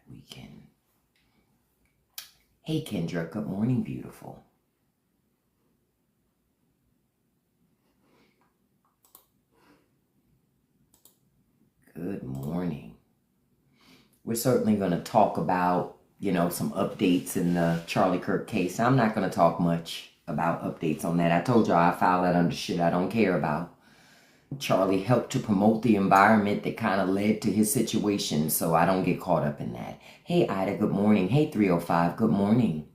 we can. Hey, Kendra, good morning, beautiful. Good morning. We're certainly going to talk about, some updates in the Charlie Kirk case. I'm not going to talk much about updates on that. I told y'all I filed that under shit I don't care about. Charlie helped to promote the environment that kind of led to his situation, so I don't get caught up in that. Hey, Ida, good morning. Hey, 305, good morning.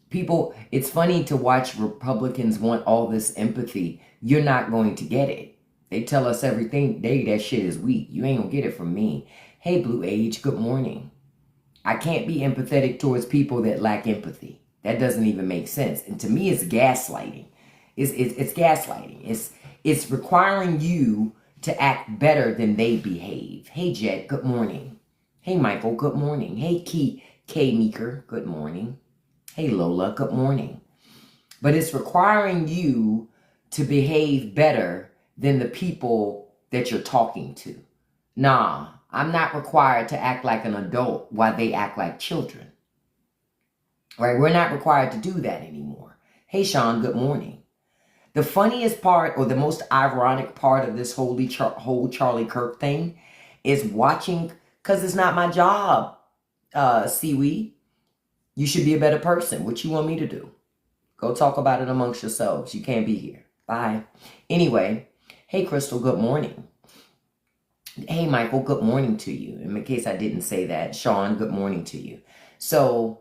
People, it's funny to watch Republicans want all this empathy. You're not going to get it. They tell us everything. That shit is weak. You ain't gonna get it from me. Hey, Blue Age, good morning. I can't be empathetic towards people that lack empathy. That doesn't even make sense. And to me, it's gaslighting. It's gaslighting. It's requiring you to act better than they behave. Hey, Jet, good morning. Hey, Michael, good morning. Hey, K Meeker, good morning. Hey, Lola, good morning. But it's requiring you to behave better than the people that you're talking to. Nah, I'm not required to act like an adult while they act like children. Right? We're not required to do that anymore. Hey, Sean, good morning. The funniest part, or the most ironic part of this whole Charlie Kirk thing is watching, because it's not my job, Seaweed. You should be a better person. What you want me to do? Go talk about it amongst yourselves. You can't be here. Bye. Anyway, hey, Crystal, good morning. Hey, Michael, good morning to you. In case I didn't say that, Sean, good morning to you. So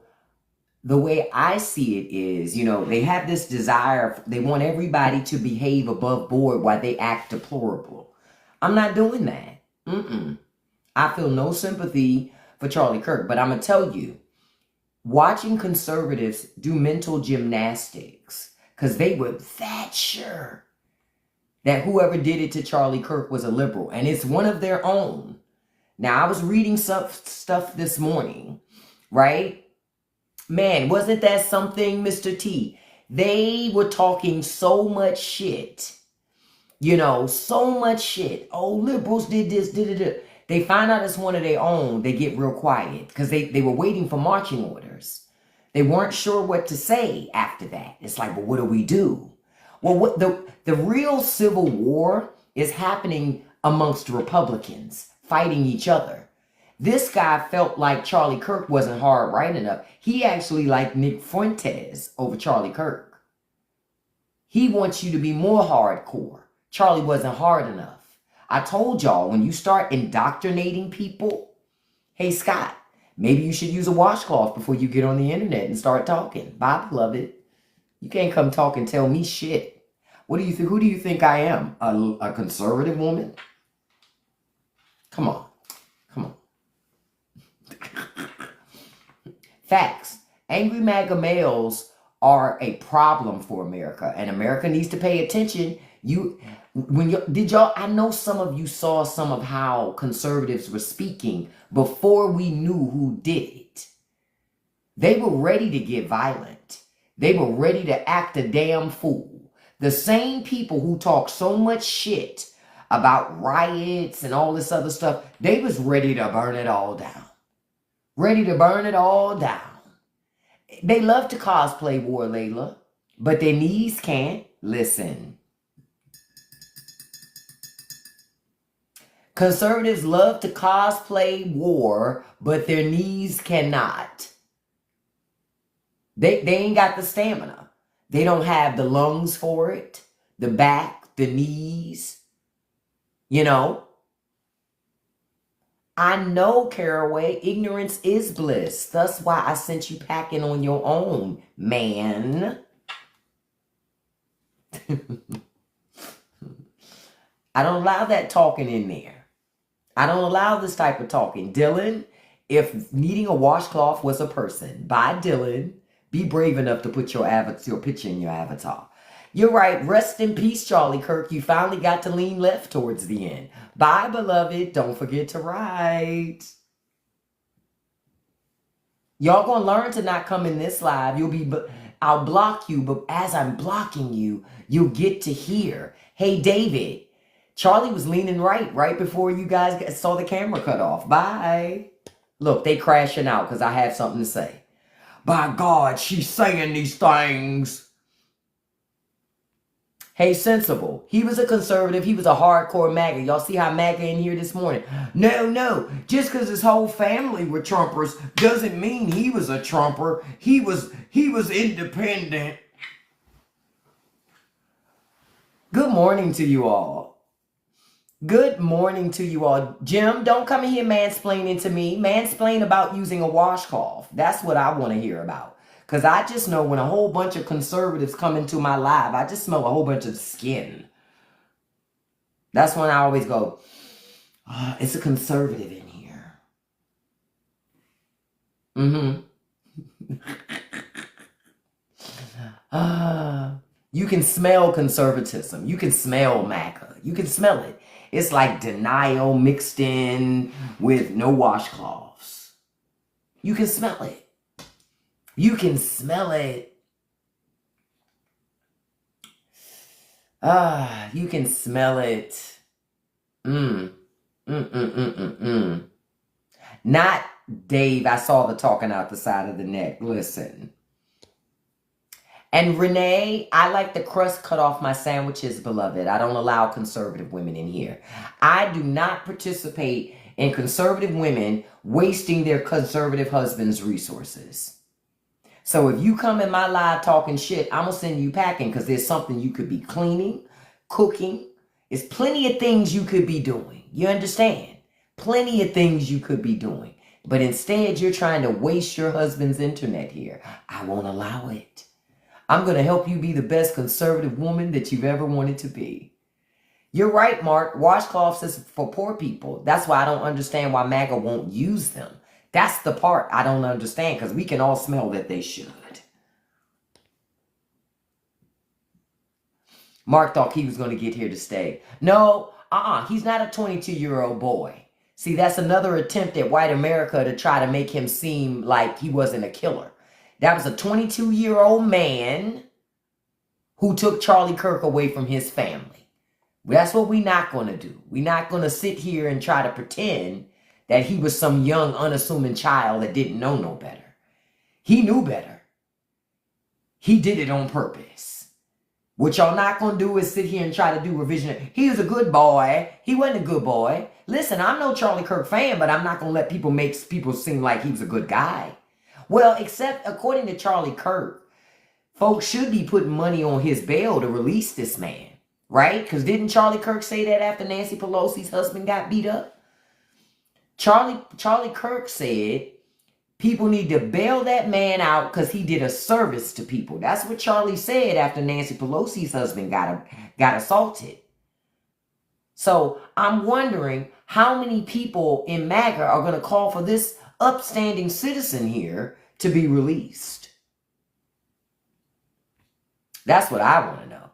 the way I see it is, they have this desire. They want everybody to behave above board while they act deplorable. I'm not doing that. I feel no sympathy for Charlie Kirk, but I'm going to tell you, watching conservatives do mental gymnastics, because they were that sure that whoever did it to Charlie Kirk was a liberal, and it's one of their own. Now, I was reading some stuff this morning, right? Man, wasn't that something, Mr. T? They were talking so much shit, so much shit. Oh, liberals did this, did it. They find out it's one of their own, they get real quiet because they were waiting for marching orders. They weren't sure what to say after that. It's like, well, what do we do? Well, what the real civil war is happening amongst Republicans fighting each other. This guy felt like Charlie Kirk wasn't hard right enough. He actually liked Nick Fuentes over Charlie Kirk. He wants you to be more hardcore. Charlie wasn't hard enough. I told y'all, when you start indoctrinating people, hey, Scott, maybe you should use a washcloth before you get on the internet and start talking. Bye, beloved. You can't come talk and tell me shit. What do you think? Who do you think I am? A conservative woman? Come on. Come on. Facts. Angry MAGA males are a problem for America, and America needs to pay attention. I know some of you saw some of how conservatives were speaking before we knew who did it. They were ready to get violent. They were ready to act a damn fool. The same people who talk so much shit about riots and all this other stuff, they was ready to burn it all down. Ready to burn it all down. They love to cosplay War, Layla, but their knees can't. Listen. Conservatives love to cosplay war, but their knees cannot. They ain't got the stamina. They don't have the lungs for it, the back, the knees. I know, Caraway, ignorance is bliss. That's why I sent you packing on your own, man. I don't allow that talking in there. I don't allow this type of talking. Dylan, if needing a washcloth was a person, bye, Dylan. Be brave enough to put your picture in your avatar. You're right. Rest in peace, Charlie Kirk. You finally got to lean left towards the end. Bye, beloved. Don't forget to write. Y'all gonna learn to not come in this live. I'll block you, but as I'm blocking you, you'll get to hear. Hey, David. Charlie was leaning right before you guys saw the camera cut off. Bye. Look, they crashing out because I have something to say. By God, she's saying these things. Hey, Sensible. He was a conservative. He was a hardcore MAGA. Y'all see how MAGA in here this morning? No. Just because his whole family were Trumpers doesn't mean he was a Trumper. He was independent. Good morning to you all. Good morning to you all. Jim, don't come in here mansplaining to me. Mansplain about using a washcloth. That's what I want to hear about. Because I just know when a whole bunch of conservatives come into my live, I just smell a whole bunch of skin. That's when I always go, oh, it's a conservative in here. You can smell conservatism. You can smell MAGA. You can smell it. It's like denial mixed in with no washcloths. You can smell it. You can smell it. You can smell it. Not Dave, I saw the talking out the side of the neck. Listen. And Renee, I like the crust cut off my sandwiches, beloved. I don't allow conservative women in here. I do not participate in conservative women wasting their conservative husband's resources. So if you come in my live talking shit, I'm going to send you packing because there's something you could be cleaning, cooking. There's plenty of things you could be doing. You understand? Plenty of things you could be doing. But instead, you're trying to waste your husband's internet here. I won't allow it. I'm going to help you be the best conservative woman that you've ever wanted to be. You're right, Mark. Washcloths is for poor people. That's why I don't understand why MAGA won't use them. That's the part I don't understand because we can all smell that they should. Mark thought he was going to get here to stay. No, he's not a 22-year-old boy. See, that's another attempt at white America to try to make him seem like he wasn't a killer. That was a 22-year-old man who took Charlie Kirk away from his family. That's what we're not going to do. We're not going to sit here and try to pretend that he was some young, unassuming child that didn't know no better. He knew better. He did it on purpose. What y'all not going to do is sit here and try to do revision. He was a good boy. He wasn't a good boy. Listen, I'm no Charlie Kirk fan, but I'm not going to let people make people seem like he was a good guy. Well, except according to Charlie Kirk, folks should be putting money on his bail to release this man, right? Because didn't Charlie Kirk say that after Nancy Pelosi's husband got beat up? Charlie Kirk said people need to bail that man out because he did a service to people. That's what Charlie said after Nancy Pelosi's husband got assaulted. So I'm wondering how many people in MAGA are going to call for this upstanding citizen here to be released. That's what I want to know.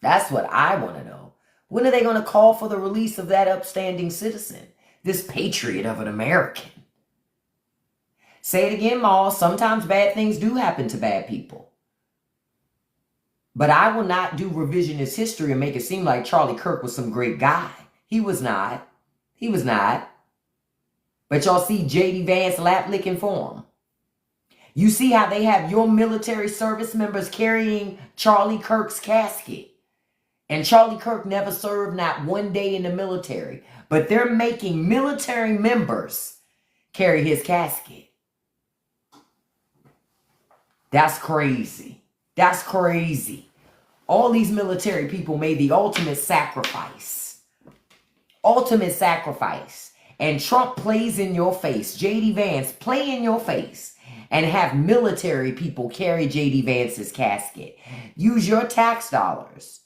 That's what I want to know. When are they going to call for the release of that upstanding citizen? This patriot of an American. Say it again, Ma. Sometimes bad things do happen to bad people. But I will not do revisionist history and make it seem like Charlie Kirk was some great guy. He was not. He was not. But y'all see J.D. Vance lap licking for him. You see how they have your military service members carrying Charlie Kirk's casket. And Charlie Kirk never served not one day in the military. But they're making military members carry his casket. That's crazy. That's crazy. All these military people made the ultimate sacrifice. Ultimate sacrifice. And Trump plays in your face. J.D. Vance play in your face. And have military people carry J.D. Vance's casket. Use your tax dollars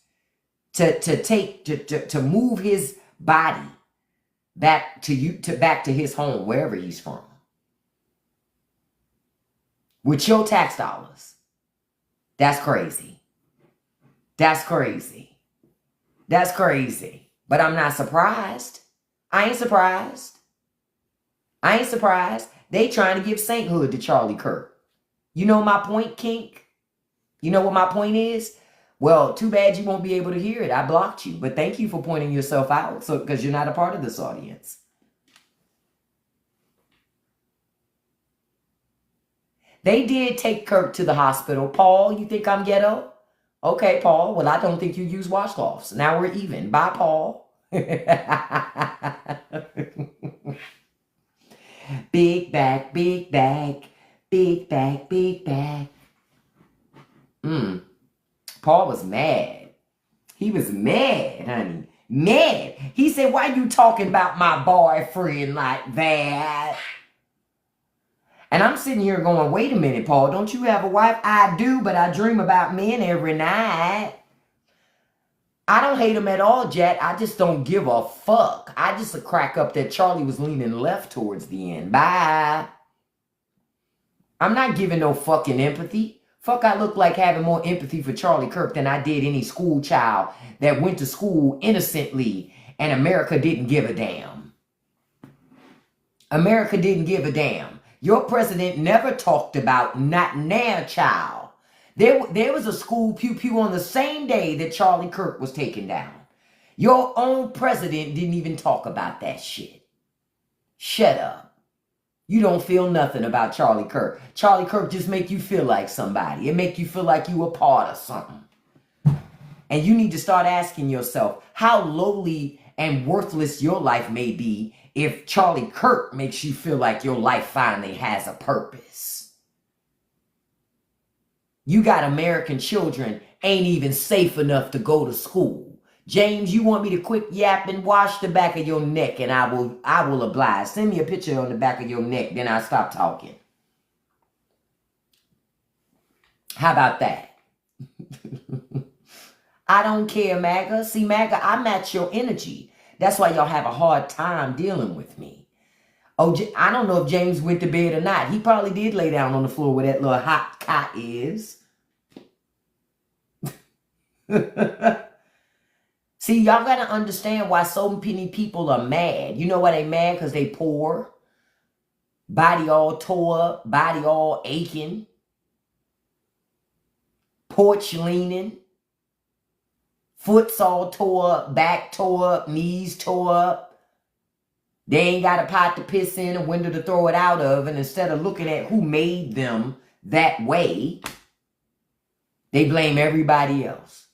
to move his body back to his home, wherever he's from. With your tax dollars. That's crazy. That's crazy. That's crazy. But I'm not surprised. I ain't surprised. I ain't surprised. They trying to give sainthood to Charlie Kirk. You know my point, Kink? You know what my point is? Well, too bad you won't be able to hear it. I blocked you. But thank you for pointing yourself out, because you're not a part of this audience. They did take Kirk to the hospital. Paul, you think I'm ghetto? Okay, Paul. Well, I don't think you use washcloths. Now we're even. Bye, Paul. Big back, big back, big back, big back. Paul was mad. He was mad, honey. Mad. He said, why you talking about my boyfriend like that? And I'm sitting here going, wait a minute, Paul, don't you have a wife? I do, but I dream about men every night. I don't hate him at all, Jack. I just don't give a fuck. I just crack up that Charlie was leaning left towards the end. Bye. I'm not giving no fucking empathy. Fuck, I look like having more empathy for Charlie Kirk than I did any school child that went to school innocently and America didn't give a damn. America didn't give a damn. Your president never talked about not now, child. There was a school pew-pew on the same day that Charlie Kirk was taken down. Your own president didn't even talk about that shit. Shut up. You don't feel nothing about Charlie Kirk. Charlie Kirk just make you feel like somebody. It make you feel like you a part of something. And you need to start asking yourself how lowly and worthless your life may be if Charlie Kirk makes you feel like your life finally has a purpose. You got American children ain't even safe enough to go to school. James, you want me to quit yapping? Wash the back of your neck and I will oblige. Send me a picture on the back of your neck, then I'll stop talking. How about that? I don't care, MAGA. See, MAGA, I match your energy. That's why y'all have a hard time dealing with me. Oh, I don't know if James went to bed or not. He probably did lay down on the floor where that little hot cot is. See, y'all got to understand why so many people are mad. You know why they mad? Because they poor. Body all tore up. Body all aching. Porch leaning. Foot's all tore up. Back tore up. Knees tore up. They ain't got a pot to piss in, a window to throw it out of. And instead of looking at who made them that way, they blame everybody else.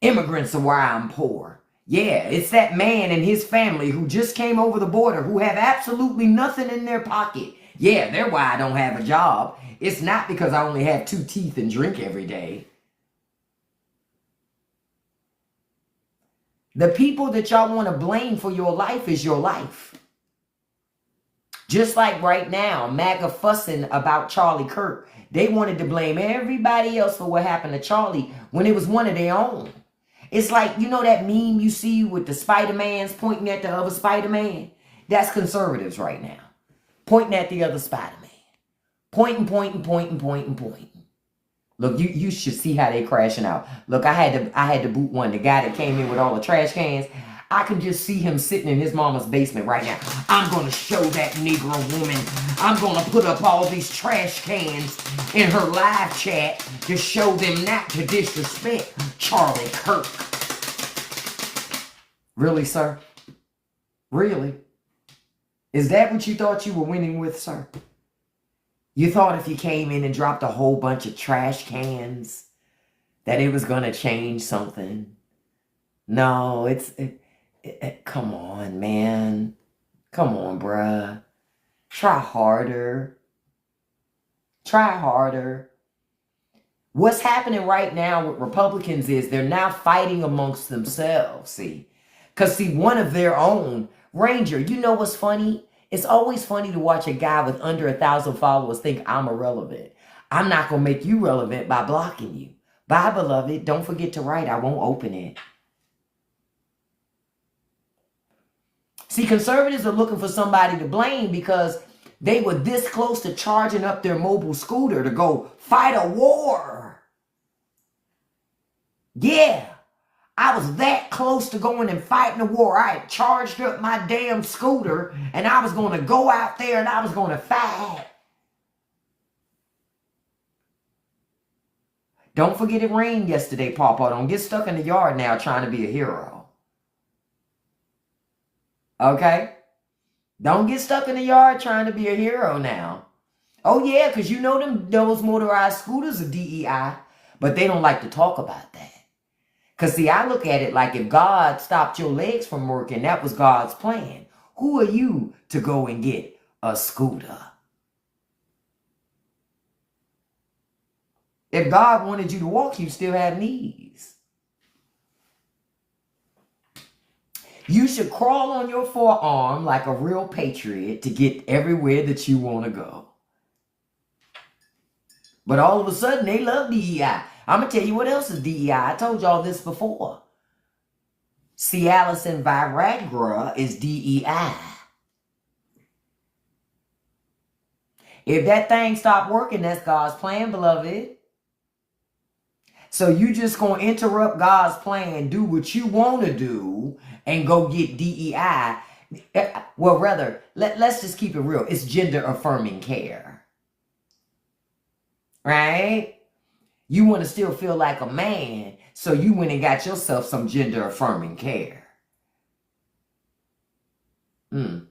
Immigrants are why I'm poor. Yeah, it's that man and his family who just came over the border who have absolutely nothing in their pocket. Yeah, they're why I don't have a job. It's not because I only have 2 teeth and drink every day. The people that y'all want to blame for your life is your life. Just like right now, MAGA fussing about Charlie Kirk. They wanted to blame everybody else for what happened to Charlie when it was one of their own. It's like, you know that meme you see with the Spider-Mans pointing at the other Spider-Man? That's conservatives right now. Pointing at the other Spider-Man. Pointing. Look, you should see how they crashing out. Look, I had to boot one. The guy that came in with all the trash cans. I can just see him sitting in his mama's basement right now. I'm going to show that Negro woman. I'm going to put up all these trash cans in her live chat to show them not to disrespect Charlie Kirk. Really, sir? Really? Is that what you thought you were winning with, sir? You thought if you came in and dropped a whole bunch of trash cans that it was going to change something? No, come on, man. Come on, bruh. Try harder. Try harder. What's happening right now with Republicans is they're now fighting amongst themselves, see? Because, see, one of their own, Ranger, you know what's funny? It's always funny to watch a guy with under 1,000 followers think I'm irrelevant. I'm not going to make you relevant by blocking you. Bye, beloved. Don't forget to write. I won't open it. See, conservatives are looking for somebody to blame because they were this close to charging up their mobile scooter to go fight a war. Yeah, I was that close to going and fighting a war. I had charged up my damn scooter and I was going to go out there and I was going to fight. Don't forget it rained yesterday, Papa. Don't get stuck in the yard now trying to be a hero. Okay? Don't get stuck in the yard trying to be a hero now. Oh yeah, because you know those motorized scooters are DEI, but they don't like to talk about that. Because see, I look at it like if God stopped your legs from working, that was God's plan. Who are you to go and get a scooter? If God wanted you to walk, you still have knees. You should crawl on your forearm like a real patriot to get everywhere that you want to go. But all of a sudden, they love DEI. I'm going to tell you what else is DEI. I told y'all this before. Cialis and Viagra is DEI. If that thing stopped working, that's God's plan, beloved. So you just going to interrupt God's plan, do what you want to do, and go get DEI. Well, rather, let's just keep it real. It's gender affirming care. Right? You want to still feel like a man, so you went and got yourself some gender affirming care. You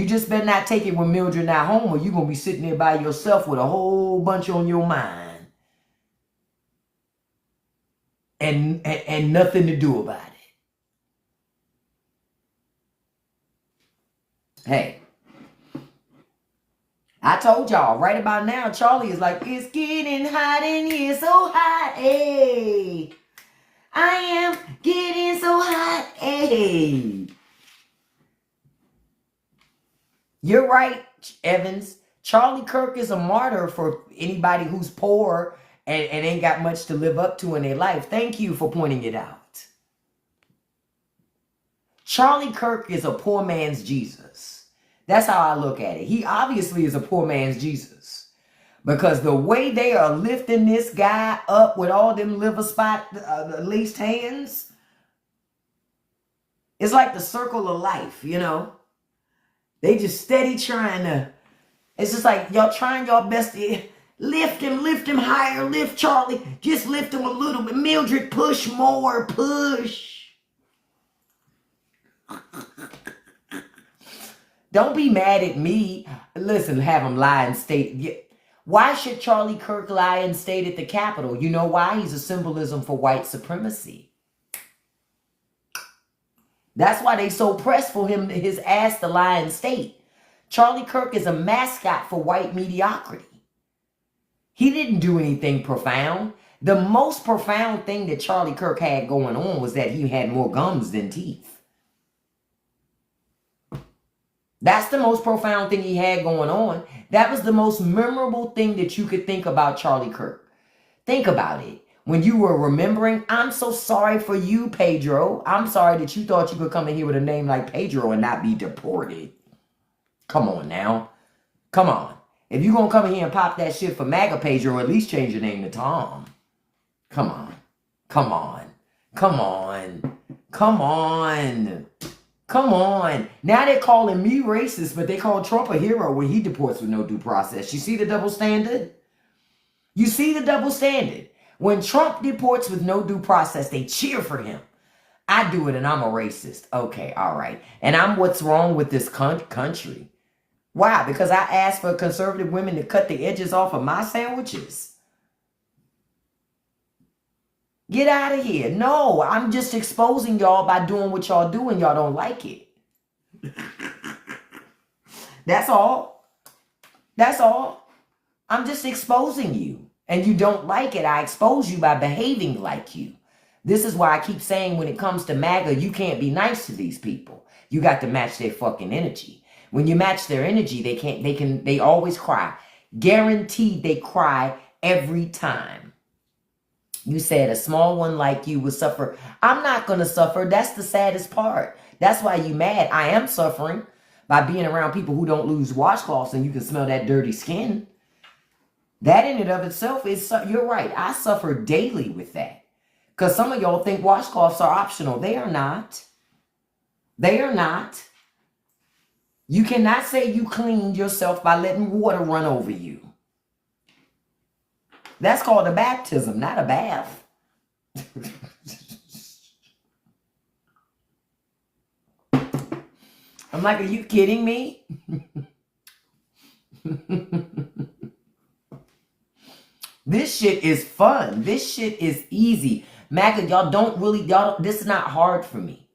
just better not take it when Mildred not home, or you're going to be sitting there by yourself with a whole bunch on your mind. And nothing to do about it. Hey, I told y'all, right about now, Charlie is like, it's getting hot in here, so hot, hey. I am getting so hot, hey. You're right, Evans. Charlie Kirk is a martyr for anybody who's poor and ain't got much to live up to in their life. Thank you for pointing it out. Charlie Kirk is a poor man's Jesus. That's how I look at it. He obviously is a poor man's Jesus. Because the way they are lifting this guy up with all them liver spot laced hands, it's like the circle of life, you know. They just steady trying to, it's just like y'all trying your best to lift him higher, lift Charlie, just lift him a little bit. Mildred, push more, push. Don't be mad at me. Listen, have him lie and state. Why should Charlie Kirk lie and state at the Capitol? You know why? He's a symbolism for white supremacy. That's why they so pressed for him, his ass to lie and state. Charlie Kirk is a mascot for white mediocrity. He didn't do anything profound. The most profound thing that Charlie Kirk had going on was that he had more gums than teeth. That's the most profound thing he had going on. That was the most memorable thing that you could think about Charlie Kirk. Think about it. When you were remembering, I'm so sorry for you, Pedro. I'm sorry that you thought you could come in here with a name like Pedro and not be deported. Come on now. Come on. If you're going to come in here and pop that shit for MAGA Pedro, at least change your name to Tom. Come on. Come on. Come on. Come on. Come on. Now they're calling me racist, but they call Trump a hero when he deports with no due process. You see the double standard? You see the double standard? When Trump deports with no due process, they cheer for him. I do it and I'm a racist. Okay, all right. And I'm what's wrong with this country. Why? Because I asked for conservative women to cut the edges off of my sandwiches. Get out of here. No, I'm just exposing y'all by doing what y'all do and y'all don't like it. That's all. That's all. I'm just exposing you. And you don't like it. I expose you by behaving like you. This is why I keep saying when it comes to MAGA, you can't be nice to these people. You got to match their fucking energy. When you match their energy, they always cry. Guaranteed they cry every time. You said a small one like you would suffer. I'm not going to suffer. That's the saddest part. That's why you mad. I am suffering by being around people who don't lose washcloths and you can smell that dirty skin. That in and of itself is, you're right. I suffer daily with that. Because some of y'all think washcloths are optional. They are not. They are not. You cannot say you cleaned yourself by letting water run over you. That's called a baptism, not a bath. I'm like, are you kidding me? This shit is fun. This shit is easy. MAGA, this is not hard for me.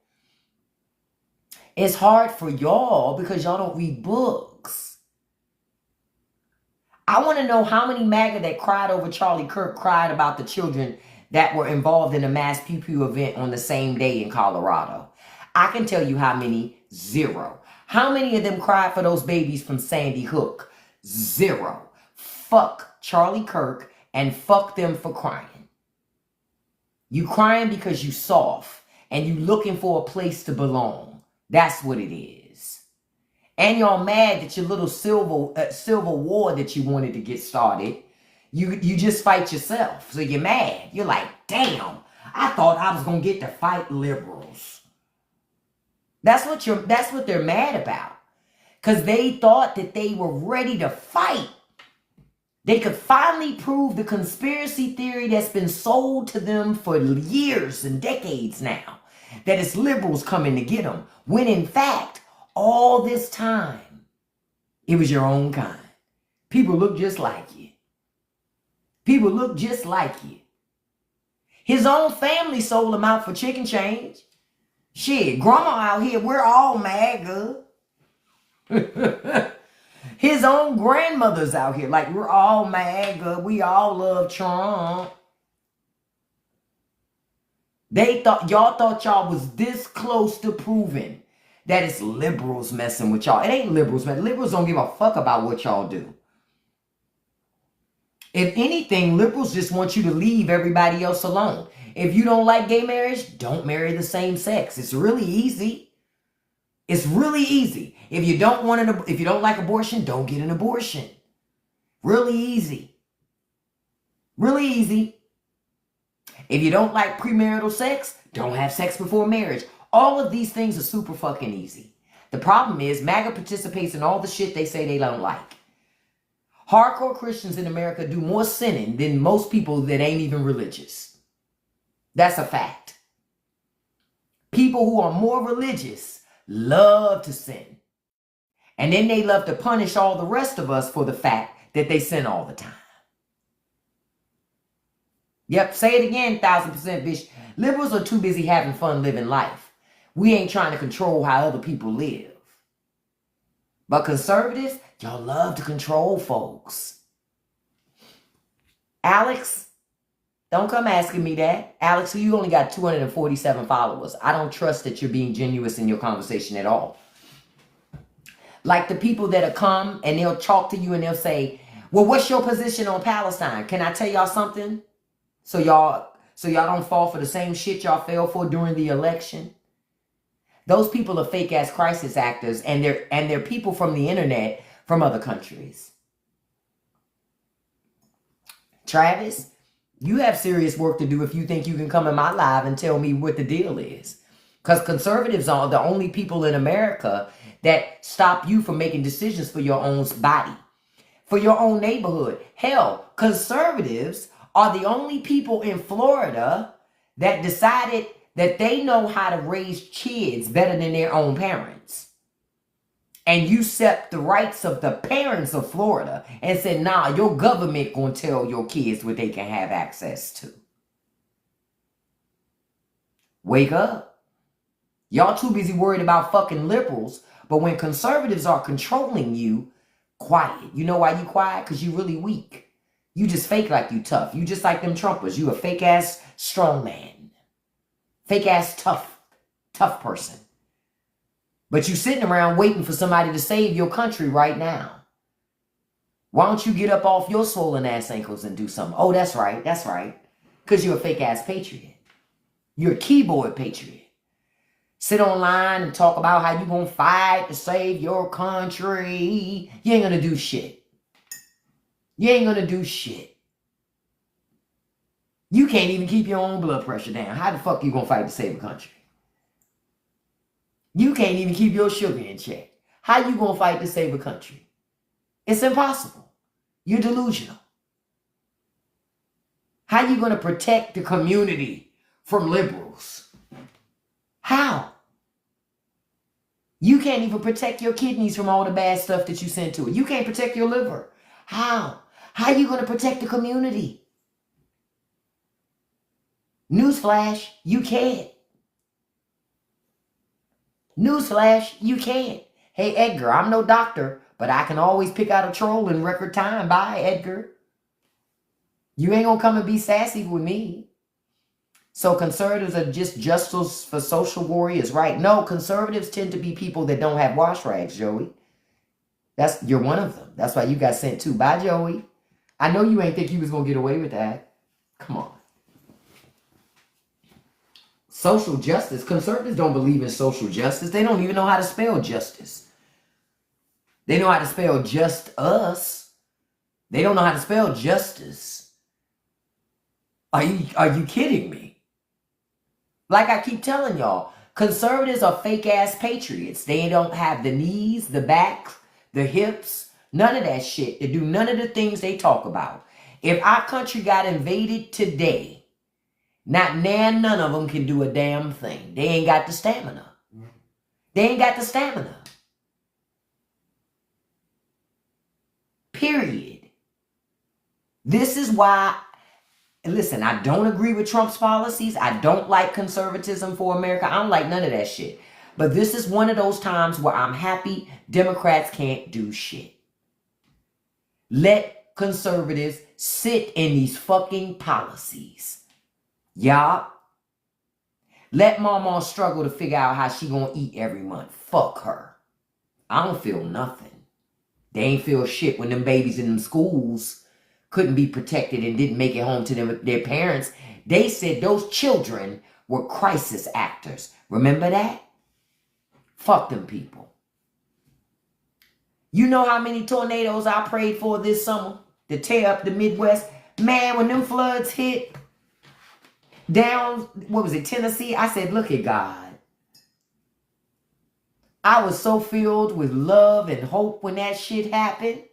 It's hard for y'all because y'all don't read books. I want to know how many MAGA that cried over Charlie Kirk cried about the children that were involved in a mass pew-pew event on the same day in Colorado. I can tell you how many. 0. How many of them cried for those babies from Sandy Hook? 0. Fuck Charlie Kirk and fuck them for crying. You crying because you soft and you looking for a place to belong. That's what it is. And y'all mad that your little civil war that you wanted to get started, you just fight yourself. So you're mad. You're like, damn, I thought I was going to get to fight liberals. That's what they're mad about. Because they thought that they were ready to fight. They could finally prove the conspiracy theory that's been sold to them for years and decades now. That it's liberals coming to get them. When in fact, all this time, it was your own kind. People look just like you. People look just like you. His own family sold him out for chicken change. Shit, grandma out here, we're all MAGA. His own grandmother's out here, like we're all MAGA. We all love Trump. Y'all thought y'all was this close to proving that it's liberals messing with y'all. It ain't liberals, man. Liberals don't give a fuck about what y'all do. If anything, liberals just want you to leave everybody else alone. If you don't like gay marriage, don't marry the same sex. It's really easy. It's really easy. If you don't like abortion, don't get an abortion. Really easy. Really easy. If you don't like premarital sex, don't have sex before marriage. All of these things are super fucking easy. The problem is MAGA participates in all the shit they say they don't like. Hardcore Christians in America do more sinning than most people that ain't even religious. That's a fact. People who are more religious love to sin. And then they love to punish all the rest of us for the fact that they sin all the time. Yep, say it again, 1000%, bitch. Liberals are too busy having fun living life. We ain't trying to control how other people live. But conservatives, y'all love to control folks. Alex, don't come asking me that. Alex, you only got 247 followers. I don't trust that you're being genuine in your conversation at all. Like the people that'll come and they'll talk to you and they'll say, well, what's your position on Palestine? Can I tell y'all something? So y'all don't fall for the same shit y'all fell for during the election. Those people are fake ass crisis actors, and they're people from the internet from other countries. Travis, you have serious work to do if you think you can come in my live and tell me what the deal is. Because conservatives are the only people in America that stop you from making decisions for your own body, for your own neighborhood. Hell, conservatives are the only people in Florida that decided that they know how to raise kids better than their own parents. And usurped the rights of the parents of Florida and said, nah, your government gonna tell your kids what they can have access to. Wake up. Y'all too busy worried about fucking liberals, but when conservatives are controlling you, quiet. You know why you quiet? Because you really weak. You just fake like you tough. You just like them Trumpers. You a fake ass strong man. Fake ass tough person. But you sitting around waiting for somebody to save your country right now. Why don't you get up off your swollen ass ankles and do something? Oh, that's right. That's right. Because you're a fake ass patriot. You're a keyboard patriot. Sit online and talk about how you gonna fight to save your country. You ain't gonna do shit. You ain't gonna do shit. You can't even keep your own blood pressure down. How the fuck you gonna fight to save a country? You can't even keep your sugar in check. How you gonna fight to save a country? It's impossible. You're delusional. How you gonna protect the community from liberals? How? You can't even protect your kidneys from all the bad stuff that you send to it. You can't protect your liver. How? How are you going to protect the community? Newsflash, you can't. Newsflash, you can't. Hey, Edgar, I'm no doctor, but I can always pick out a troll in record time. Bye, Edgar. You ain't gonna come and be sassy with me. So conservatives are just justice for social warriors, right? No, conservatives tend to be people that don't have wash rags, Joey. You're one of them. That's why you got sent too. Bye, Joey. I know you ain't think you was gonna get away with that. Come on. Social justice. Conservatives don't believe in social justice. They don't even know how to spell justice. They know how to spell just us. They don't know how to spell justice. Are you kidding me? Like I keep telling y'all, conservatives are fake ass patriots. They don't have the knees, the back, the hips, none of that shit to do none of the things they talk about. If our country got invaded today, none of them can do a damn thing. They ain't got the stamina. They ain't got the stamina. Period. This is why, listen, I don't agree with Trump's policies. I don't like conservatism for America. I don't like none of that shit. But this is one of those times where I'm happy Democrats can't do shit. Let conservatives sit in these fucking policies. Y'all. Let mama struggle to figure out how she gonna eat every month. Fuck her. I don't feel nothing. They ain't feel shit when them babies in them schools couldn't be protected and didn't make it home to their parents. They said those children were crisis actors. Remember that? Fuck them people. You know how many tornadoes I prayed for this summer to tear up the Midwest? Man, when them floods hit down, what was it, Tennessee? I said, look at God. I was so filled with love and hope when that shit happened.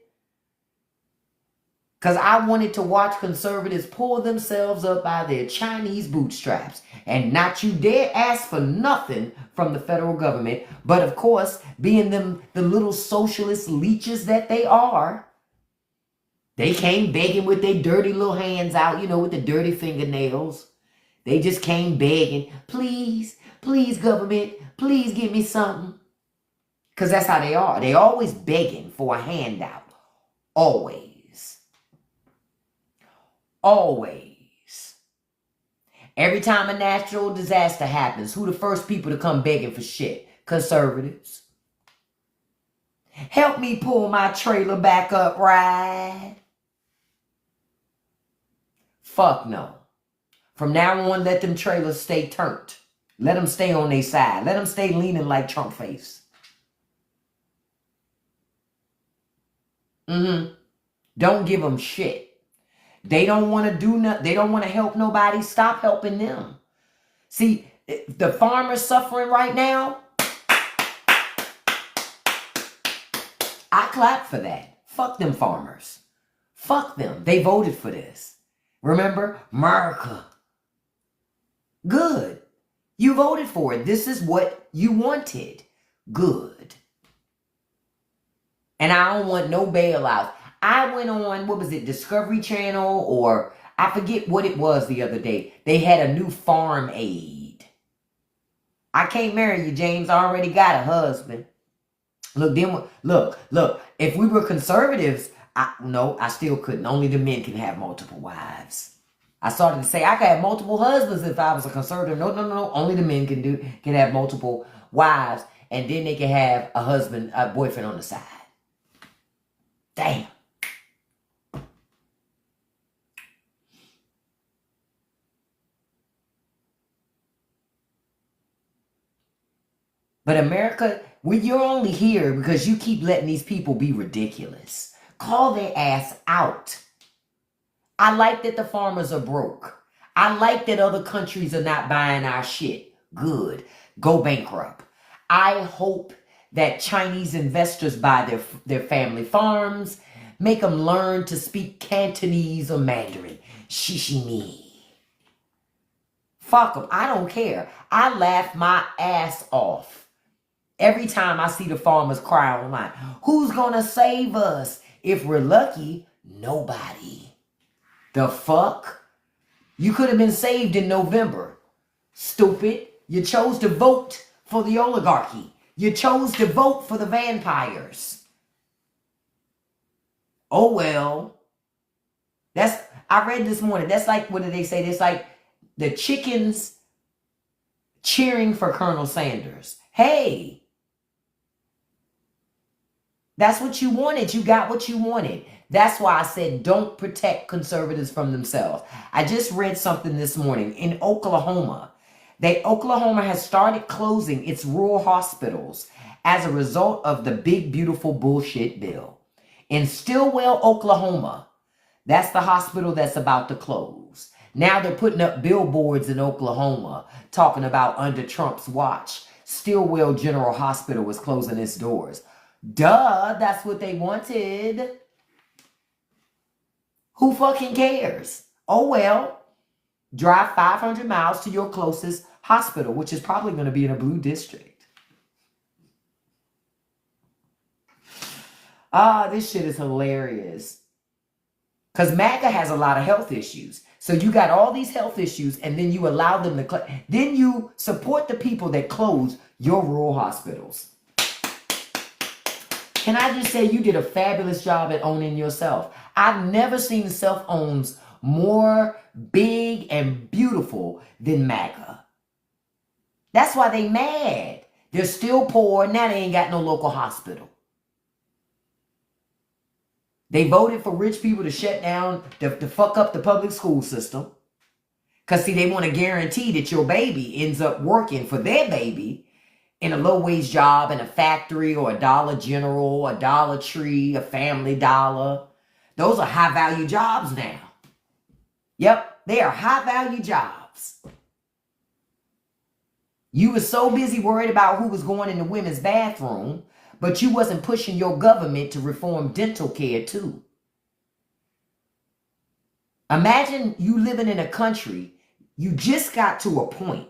Because I wanted to watch conservatives pull themselves up by their Chinese bootstraps and not you dare ask for nothing from the federal government. But of course, being them the little socialist leeches that they are, they came begging with their dirty little hands out, you know, with the dirty fingernails. They just came begging, please, please, government, please give me something. Because that's how they are. They always begging for a handout. Always. Always. Every time a natural disaster happens, who the first people to come begging for shit? Conservatives. Help me pull my trailer back up, right? Fuck no. From now on, let them trailers stay turned. Let them stay on their side. Let them stay leaning like Trump face. Don't give them shit. They don't want to do nothing. They don't want to help nobody. Stop helping them. See, the farmers suffering right now. I clap for that. Fuck them farmers. Fuck them. They voted for this. Remember? America. Good. You voted for it. This is what you wanted. Good. And I don't want no bailouts. I went on, what was it, Discovery Channel, or I forget what it was the other day. They had a new farm aid. I can't marry you, James. I already got a husband. Look, if we were conservatives, I still couldn't. Only the men can have multiple wives. I started to say I could have multiple husbands if I was a conservative. No. Only the men can have multiple wives, and then they can have a boyfriend on the side. Damn. But America, you're only here because you keep letting these people be ridiculous. Call their ass out. I like that the farmers are broke. I like that other countries are not buying our shit. Good. Go bankrupt. I hope that Chinese investors buy their family farms. Make them learn to speak Cantonese or Mandarin. Shishimi. Fuck them. I don't care. I laugh my ass off every time I see the farmers cry online. Who's going to save us? If we're lucky, Nobody. The fuck? You could have been saved in November. Stupid. You chose to vote for the oligarchy. You chose to vote for the vampires. Oh well. I read this morning. That's like, what did they say? It's like the chickens cheering for Colonel Sanders. Hey, that's what you wanted. You got what you wanted. That's why I said don't protect conservatives from themselves. I just read something this morning in Oklahoma. Oklahoma has started closing its rural hospitals as a result of the big, beautiful bullshit bill. In Stillwell, Oklahoma, that's the hospital that's about to close. Now they're putting up billboards in Oklahoma talking about under Trump's watch, Stillwell General Hospital is closing its doors. Duh, that's what they wanted. Who fucking cares? Oh well. Drive 500 miles to your closest hospital, which is probably going to be in a blue district. This shit is hilarious. Because MAGA has a lot of health issues. So you got all these health issues, and then you allow them to... Then you support the people that close your rural hospitals. Can I just say you did a fabulous job at owning yourself? I've never seen self-owns more big and beautiful than MAGA. That's why they mad. They're still poor. Now they ain't got no local hospital. They voted for rich people to shut down, to fuck up the public school system. Because, see, they want to guarantee that your baby ends up working for their baby in a low-wage job in a factory or a Dollar General, a Dollar Tree, a Family Dollar. Those are high-value jobs now. Yep, they are high-value jobs. You were so busy worried about who was going in the women's bathroom, but you wasn't pushing your government to reform dental care too. Imagine you living in a country, you just got to a point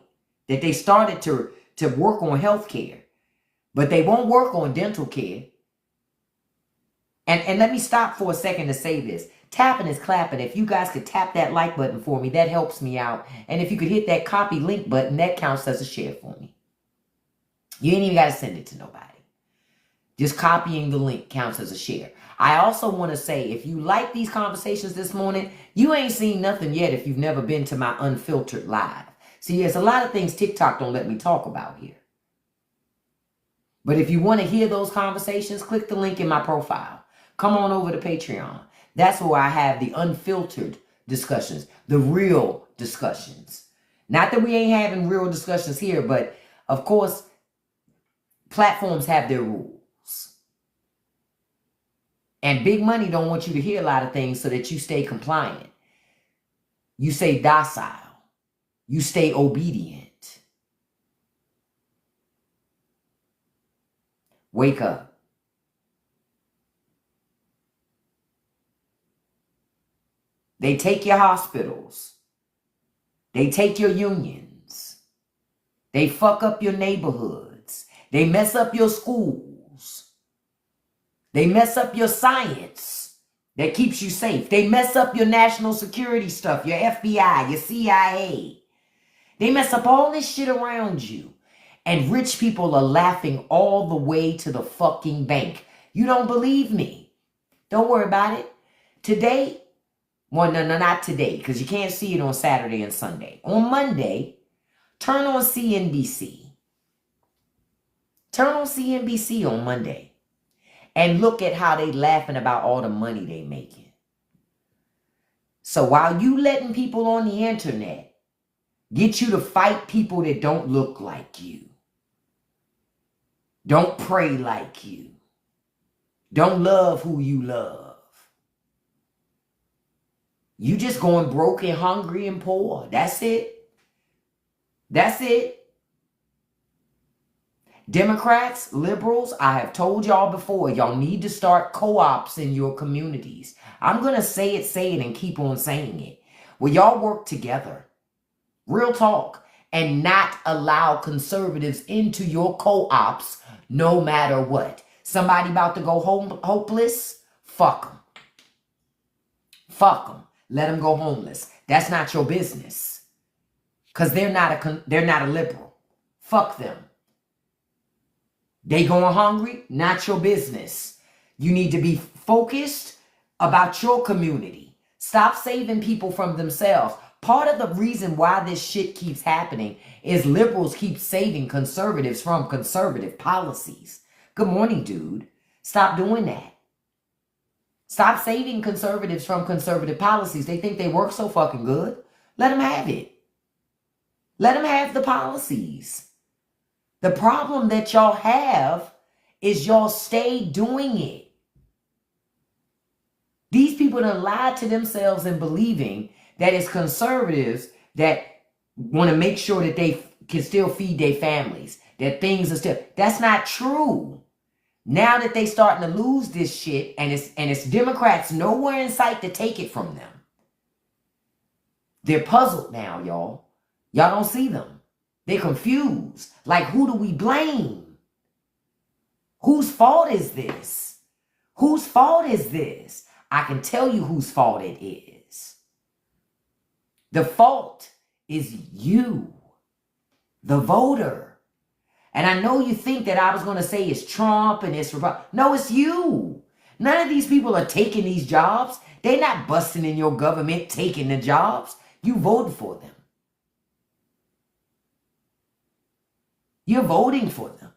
that they started to work on health care, but they won't work on dental care. And let me stop for a second to say this. Tapping is clapping. If you guys could tap that like button for me, that helps me out. And if you could hit that copy link button, that counts as a share for me. You ain't even got to send it to nobody. Just copying the link counts as a share. I also want to say, if you like these conversations this morning, you ain't seen nothing yet if you've never been to my Unfiltered Live. See, there's a lot of things TikTok don't let me talk about here. But if you want to hear those conversations, click the link in my profile. Come on over to Patreon. That's where I have the unfiltered discussions, the real discussions. Not that we ain't having real discussions here, but of course, platforms have their rules. And big money don't want you to hear a lot of things so that you stay compliant. You stay docile. You stay obedient. Wake up. They take your hospitals. They take your unions. They fuck up your neighborhoods. They mess up your schools. They mess up your science that keeps you safe. They mess up your national security stuff, your FBI, your CIA. They mess up all this shit around you. And rich people are laughing all the way to the fucking bank. You don't believe me? Don't worry about it. Today, well, no, not today, because you can't see it on Saturday and Sunday. On Monday, turn on CNBC. Turn on CNBC on Monday. And look at how they laughing about all the money they making. So while you letting people on the internet get you to fight people that don't look like you, don't pray like you, don't love who you love, you just going broke and hungry and poor. That's it. That's it. Democrats, liberals, I have told y'all before, y'all need to start co-ops in your communities. I'm going to say it, and keep on saying it. Where y'all work together. Real talk. And not allow conservatives into your co-ops no matter what. Somebody about to go home hopeless? Fuck them. Fuck them. Let them go homeless. That's not your business. Because they're not a liberal. Fuck them. They going hungry? Not your business. You need to be focused about your community. Stop saving people from themselves. Part of the reason why this shit keeps happening is liberals keep saving conservatives from conservative policies. Good morning, dude. Stop doing that. Stop saving conservatives from conservative policies. They think they work so fucking good. Let them have it. Let them have the policies. The problem that y'all have is y'all stay doing it. These people done lied to themselves in believing that it's conservatives that want to make sure that they can still feed their families, that things are still. That's not true. Now that they starting to lose this shit, and it's Democrats nowhere in sight to take it from them. They're puzzled now, y'all. Y'all don't see them. They're confused. Like, who do we blame? Whose fault is this? Whose fault is this? I can tell you whose fault it is. The fault is you, the voter. And I know you think that I was going to say it's Trump and it's Republican. No, it's you. None of these people are taking these jobs. They're not busting in your government, taking the jobs. You voted for them. You're voting for them.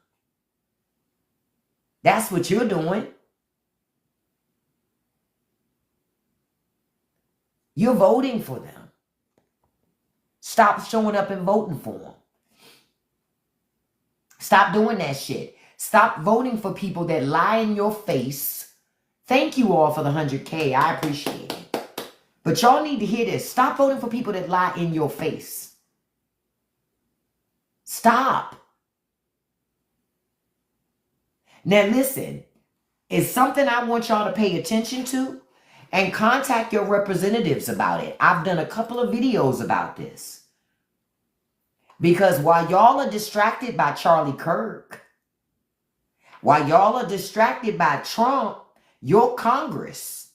That's what you're doing. You're voting for them. Stop showing up and voting for them. Stop doing that shit. Stop voting for people that lie in your face. Thank you all for the 100K. I appreciate it. But y'all need to hear this. Stop voting for people that lie in your face. Stop. Now listen, it's something I want y'all to pay attention to and contact your representatives about it. I've done a couple of videos about this. Because while y'all are distracted by Charlie Kirk, while y'all are distracted by Trump, your Congress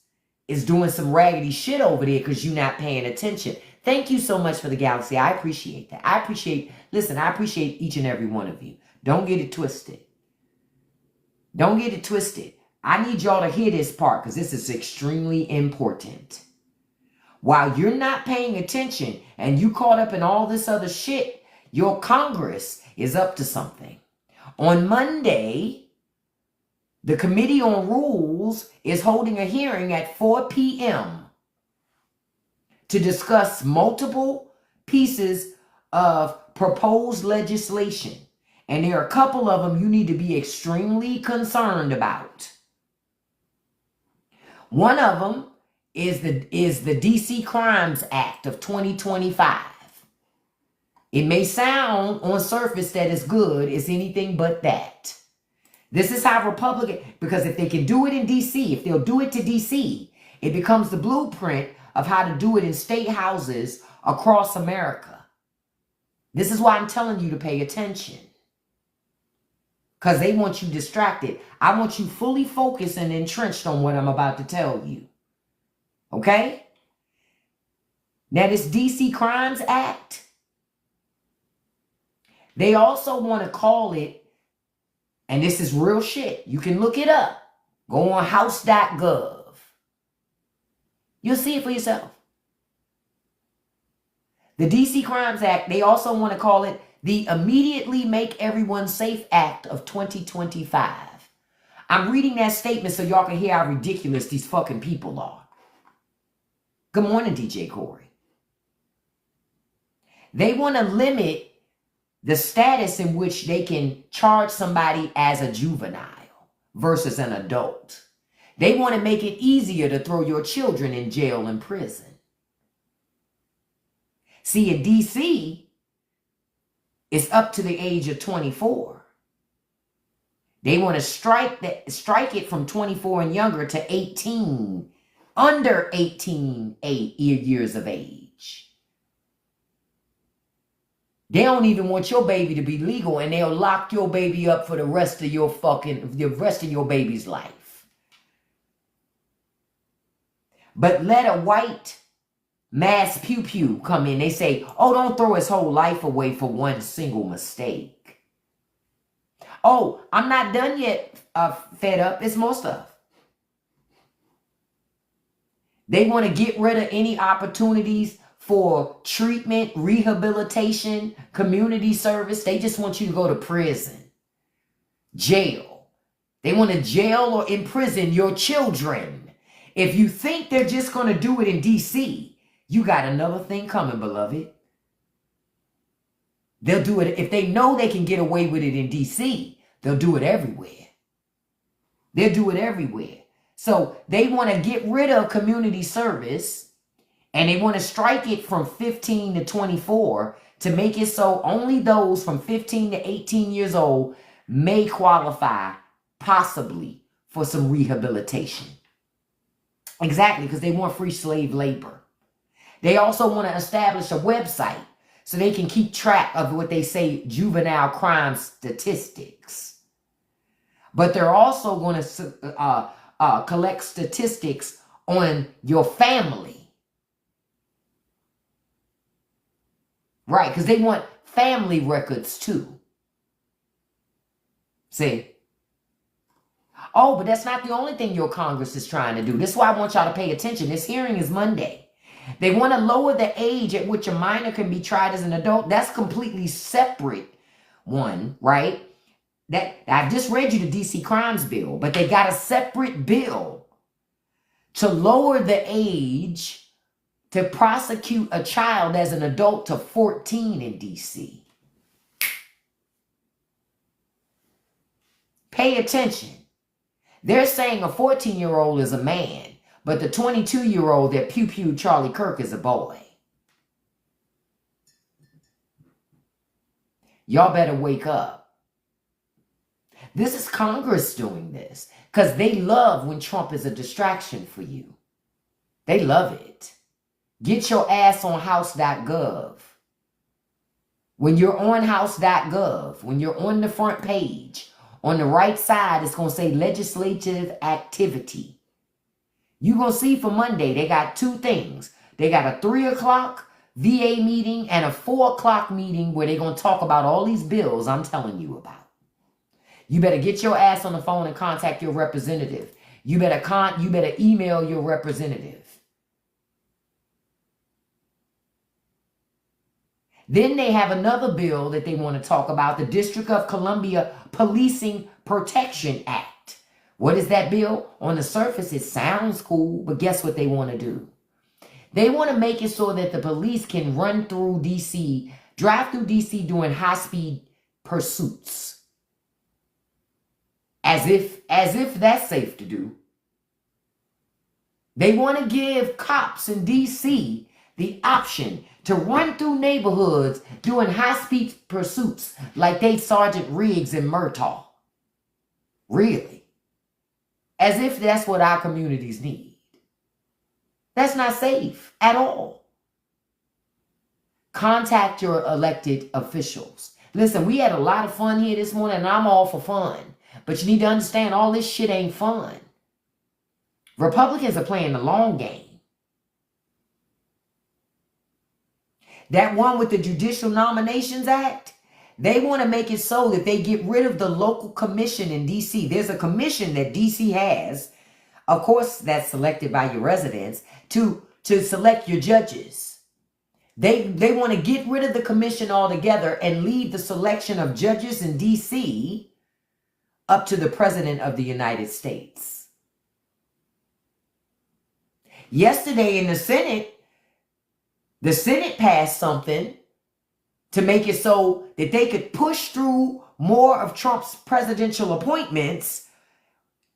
is doing some raggedy shit over there because you're not paying attention. Thank you so much for the galaxy. I appreciate that. I appreciate each and every one of you. Don't get it twisted. Don't get it twisted. I need y'all to hear this part because this is extremely important. While you're not paying attention and you caught up in all this other shit, your Congress is up to something. On Monday, the Committee on Rules is holding a hearing at 4 p.m. to discuss multiple pieces of proposed legislation. And there are a couple of them you need to be extremely concerned about. One of them is the DC Crimes Act of 2025. It may sound on surface that it's good, it's anything but that. This is how because if they can do it in DC, if they'll do it to DC, it becomes the blueprint of how to do it in state houses across America. This is why I'm telling you to pay attention. Because they want you distracted. I want you fully focused and entrenched on what I'm about to tell you. Okay? Now this DC Crimes Act, they also want to call it, and this is real shit. You can look it up. Go on house.gov. You'll see it for yourself. The DC Crimes Act, they also want to call it the Immediately Make Everyone Safe Act of 2025. I'm reading that statement so y'all can hear how ridiculous these fucking people are. Good morning, DJ Corey. They want to limit the status in which they can charge somebody as a juvenile versus an adult. They want to make it easier to throw your children in jail and prison. See, in DC, it's up to the age of 24. They want to strike it from 24 and younger to 18, under 18 years of age. They don't even want your baby to be legal, and they'll lock your baby up for the rest of your baby's life. But let a white mass pew-pew come in. They say, oh, don't throw his whole life away for one single mistake. Oh, I'm not done yet, fed up. It's more stuff. They want to get rid of any opportunities for treatment, rehabilitation, community service. They just want you to go to prison, jail. They want to jail or imprison your children. If you think they're just going to do it in D.C., you got another thing coming, beloved. They'll do it. If they know they can get away with it in D.C., they'll do it everywhere. They'll do it everywhere. So they want to get rid of community service, and they want to strike it from 15 to 24 to make it so only those from 15 to 18 years old may qualify possibly for some rehabilitation. Exactly, because they want free slave labor. They also want to establish a website so they can keep track of what they say juvenile crime statistics. But they're also going to collect statistics on your family. Right, because they want family records too. See? Oh, but that's not the only thing your Congress is trying to do. This is why I want y'all to pay attention. This hearing is Monday. They want to lower the age at which a minor can be tried as an adult. That's completely separate one, right? That I've just read you the DC crimes bill, but they got a separate bill to lower the age to prosecute a child as an adult to 14 in DC. Pay attention. They're saying a 14-year-old is a man, but the 22-year-old that pew-pewed Charlie Kirk is a boy. Y'all better wake up. This is Congress doing this because they love when Trump is a distraction for you. They love it. Get your ass on house.gov. When you're on house.gov, when you're on the front page, on the right side, it's going to say legislative activity. You're going to see for Monday, they got two things. They got a 3 o'clock VA meeting and a 4 o'clock meeting where they're going to talk about all these bills I'm telling you about. You better get your ass on the phone and contact your representative. You better email your representative. Then they have another bill that they want to talk about, the District of Columbia Policing Protection Act. What is that bill? On the surface, it sounds cool, but guess what they want to do? They want to make it so that the police can run through DC, drive through DC doing high-speed pursuits. As if that's safe to do. They want to give cops in DC the option to run through neighborhoods doing high-speed pursuits like they Sergeant Riggs in Murtaugh. Really? As if that's what our communities need. That's not safe at all. Contact your elected officials. Listen, we had a lot of fun here this morning, and I'm all for fun. But you need to understand all this shit ain't fun. Republicans are playing the long game. That one with the Judicial Nominations Act, they want to make it so that they get rid of the local commission in D.C. There's a commission that D.C. has, of course, that's selected by your residents, to select your judges. They want to get rid of the commission altogether and leave the selection of judges in D.C. up to the President of the United States. Yesterday in the Senate passed something to make it so that they could push through more of Trump's presidential appointments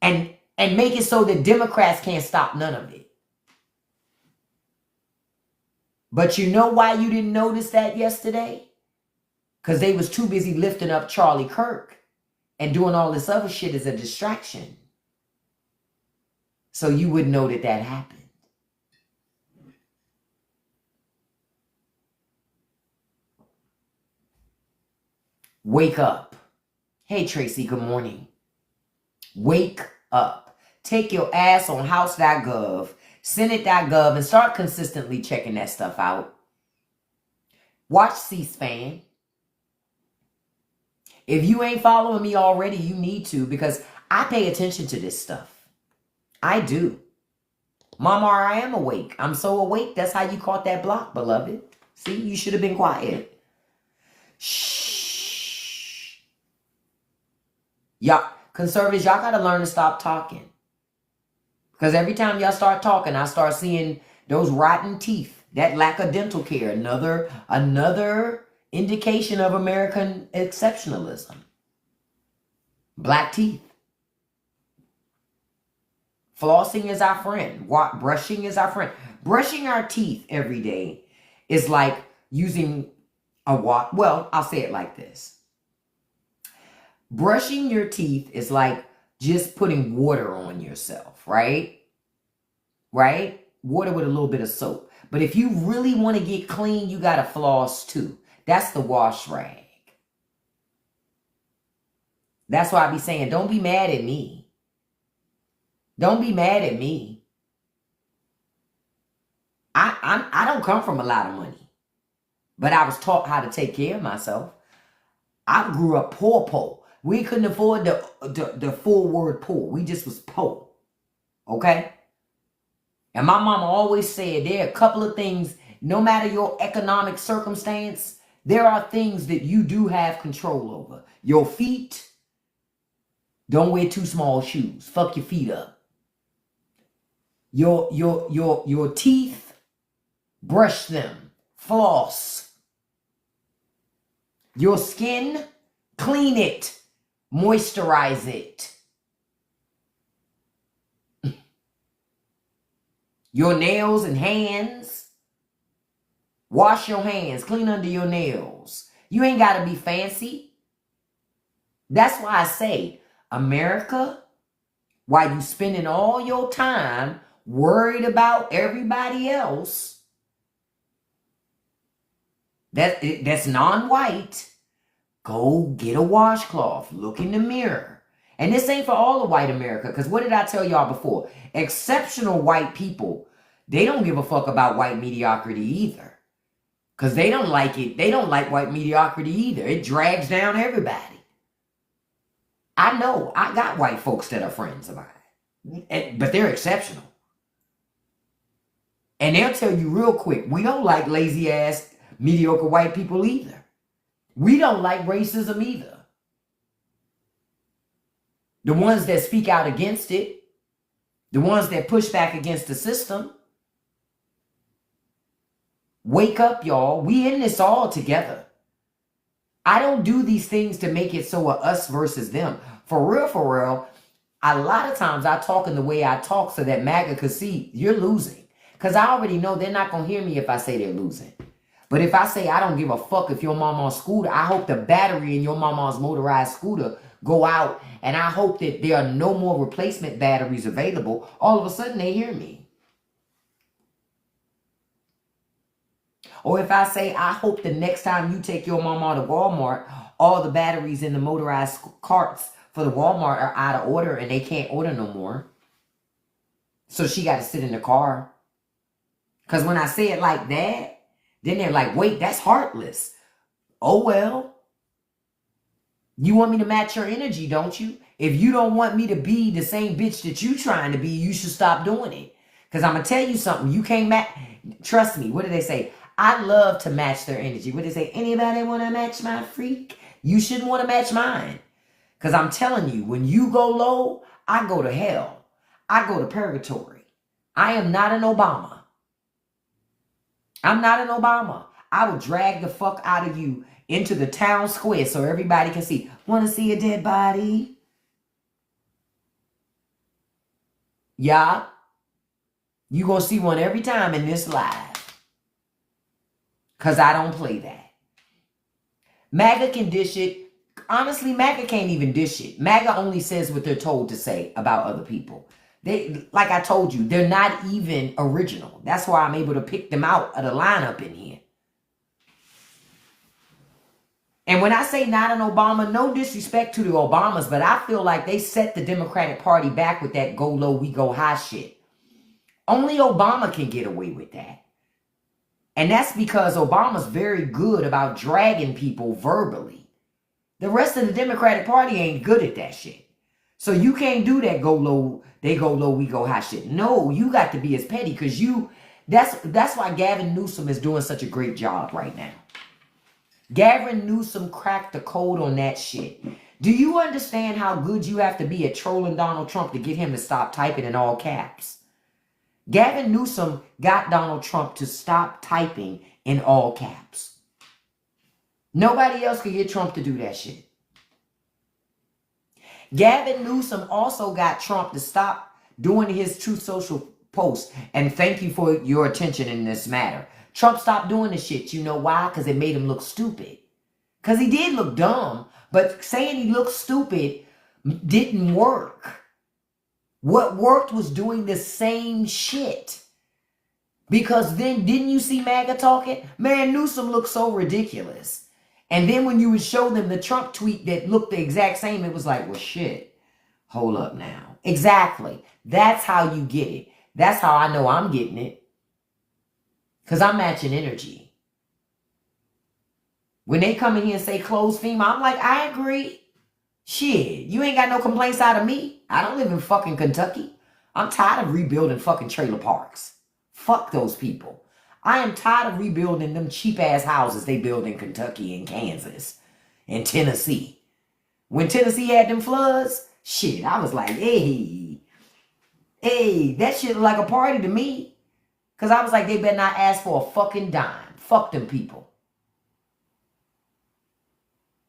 and make it so that Democrats can't stop none of it. But you know why you didn't notice that yesterday? Because they was too busy lifting up Charlie Kirk and doing all this other shit as a distraction. So you wouldn't know that happened. Wake up. Hey, Tracy, good morning. Wake up. Take your ass on house.gov. Senate.gov, and start consistently checking that stuff out. Watch C-SPAN. If you ain't following me already, you need to, because I pay attention to this stuff. I do. Mama, I am awake. I'm so awake. That's how you caught that block, beloved. See, you should have been quiet. Shh. Y'all, conservatives, y'all got to learn to stop talking. Because every time y'all start talking, I start seeing those rotten teeth, that lack of dental care, another indication of American exceptionalism. Black teeth. Flossing is our friend. Brushing is our friend. Brushing our teeth every day is like using a well, I'll say it like this. Brushing your teeth is like just putting water on yourself, right? Right? Water with a little bit of soap. But if you really want to get clean, you got to floss too. That's the wash rag. That's why I be saying, don't be mad at me. Don't be mad at me. I don't come from a lot of money, but I was taught how to take care of myself. I grew up poor. We couldn't afford the full word poor. We just was poor. Okay? And my mama always said there are a couple of things, no matter your economic circumstance, there are things that you do have control over. Your feet, don't wear too small shoes. Fuck your feet up. Your teeth, brush them. Floss. Your skin, clean it. Moisturize it. Your nails and hands. Wash your hands. Clean under your nails. You ain't got to be fancy. That's why I say, America, while you spending all your time worried about everybody else that's non-white, go get a washcloth. Look in the mirror. And this ain't for all of white America, because what did I tell y'all before? Exceptional white people, they don't give a fuck about white mediocrity either. Because they don't like it. They don't like white mediocrity either. It drags down everybody. I know. I got white folks that are friends of mine. But they're exceptional. And they'll tell you real quick, we don't like lazy ass, mediocre white people either. We don't like racism either. The ones that speak out against it, the ones that push back against the system. Wake up, y'all. We in this all together. I don't do these things to make it so us versus them. For real, a lot of times I talk in the way I talk so that MAGA could see you're losing. Because I already know they're not going to hear me if I say they're losing. But if I say I don't give a fuck if your mama's scooter, I hope the battery in your mama's motorized scooter go out, and I hope that there are no more replacement batteries available, all of a sudden they hear me. Or if I say, I hope the next time you take your mama to Walmart, all the batteries in the motorized carts for the Walmart are out of order and they can't order no more. So she got to sit in the car. Because when I say it like that, then they're like, wait, that's heartless. Oh, well. You want me to match your energy, don't you? If you don't want me to be the same bitch that you trying to be, you should stop doing it. Because I'm going to tell you something. You can't match. Trust me. What do they say? I love to match their energy. What do they say? Anybody want to match my freak? You shouldn't want to match mine. Because I'm telling you, when you go low, I go to hell. I go to purgatory. I am not an Obama. I'm not an Obama. I will drag the fuck out of you into the town square so everybody can see. Want to see a dead body? Yeah. You gonna see one every time in this live. Because I don't play that. MAGA can dish it. Honestly, MAGA can't even dish it. MAGA only says what they're told to say about other people. They, like I told you, they're not even original. That's why I'm able to pick them out of the lineup in here. And when I say not an Obama, no disrespect to the Obamas, but I feel like they set the Democratic Party back with that go low, we go high shit. Only Obama can get away with that. And that's because Obama's very good about dragging people verbally. The rest of the Democratic Party ain't good at that shit. So you can't do that go low, they go low, we go high shit. No, you got to be as petty because that's why Gavin Newsom is doing such a great job right now. Gavin Newsom cracked the code on that shit. Do you understand how good you have to be at trolling Donald Trump to get him to stop typing in all caps? Gavin Newsom got Donald Trump to stop typing in all caps. Nobody else could get Trump to do that shit. Gavin Newsom also got Trump to stop doing his Truth Social posts. And thank you for your attention in this matter. Trump stopped doing the shit. You know why? Because it made him look stupid. Because he did look dumb. But saying he looked stupid didn't work. What worked was doing the same shit. Because then, didn't you see MAGA talking? Man, Newsom looked so ridiculous. And then when you would show them the Trump tweet that looked the exact same, it was like, well, shit. Hold up now. Exactly. That's how you get it. That's how I know I'm getting it. Because I'm matching energy. When they come in here and say closed female, I'm like, I agree. Shit, you ain't got no complaints out of me. I don't live in fucking Kentucky. I'm tired of rebuilding fucking trailer parks. Fuck those people. I am tired of rebuilding them cheap-ass houses they build in Kentucky and Kansas and Tennessee. When Tennessee had them floods, shit, I was like, hey, that shit look like a party to me. Because I was like, they better not ask for a fucking dime. Fuck them people.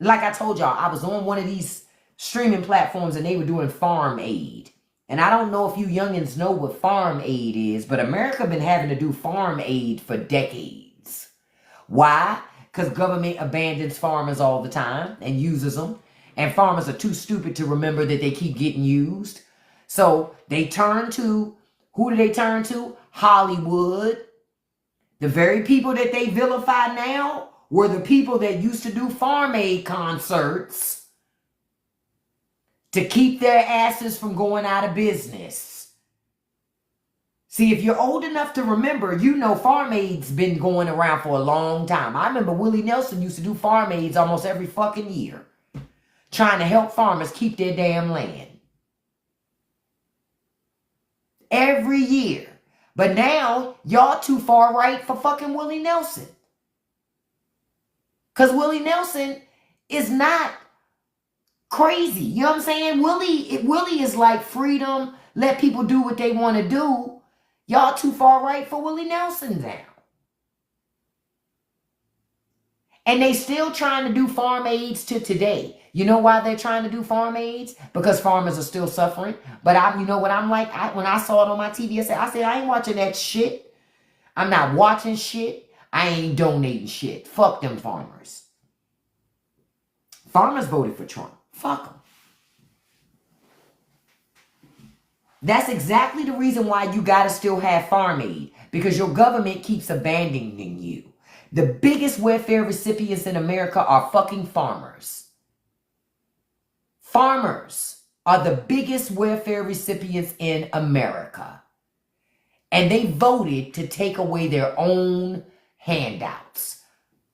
Like I told y'all, I was on one of these streaming platforms and they were doing farm aid. And I don't know if you youngins know what farm aid is, but America been having to do farm aid for decades. Why? Because government abandons farmers all the time and uses them. And farmers are too stupid to remember that they keep getting used. So they turn to, who do they turn to? Hollywood. The very people that they vilify now were the people that used to do farm aid concerts to keep their asses from going out of business. See, if you're old enough to remember, you know farm aid's been going around for a long time. I remember Willie Nelson used to do farm aids almost every fucking year, trying to help farmers keep their damn land. Every year. But now, y'all too far right for fucking Willie Nelson. Because Willie Nelson is not crazy. You know what I'm saying? Willie is like freedom, let people do what they want to do. Y'all too far right for Willie Nelson now. And they still trying to do farm aids to today. You know why they're trying to do farm aids? Because farmers are still suffering. But you know what I'm like? When I saw it on my TV, I said, I ain't watching that shit. I'm not watching shit. I ain't donating shit. Fuck them farmers. Farmers voted for Trump. Fuck them. That's exactly the reason why you got to still have farm aid. Because your government keeps abandoning you. The biggest welfare recipients in America are fucking farmers. Farmers are the biggest welfare recipients in America. And they voted to take away their own handouts.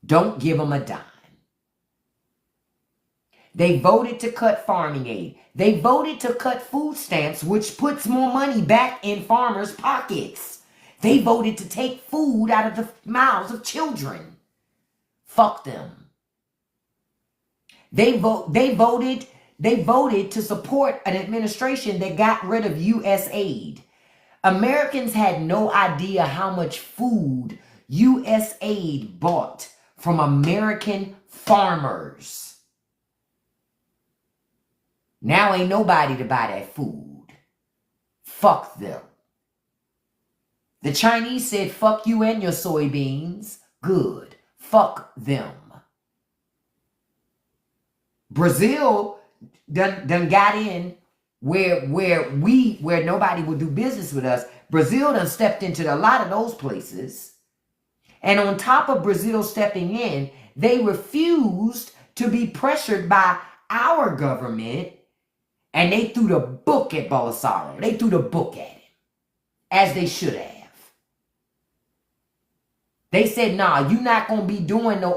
Don't give them a dime. They voted to cut farming aid. They voted to cut food stamps, which puts more money back in farmers' pockets. They voted to take food out of the mouths of children. Fuck them. They voted to support an administration that got rid of U.S. aid. Americans had no idea how much food U.S. aid bought from American farmers. Now ain't nobody to buy that food. Fuck them. The Chinese said, fuck you and your soybeans. Good. Fuck them. Brazil done got in where nobody would do business with us. Brazil done stepped into a lot of those places. And on top of Brazil stepping in, they refused to be pressured by our government. And they threw the book at Bolsonaro. They threw the book at him. as they should have. They said, nah, you're not going to be doing no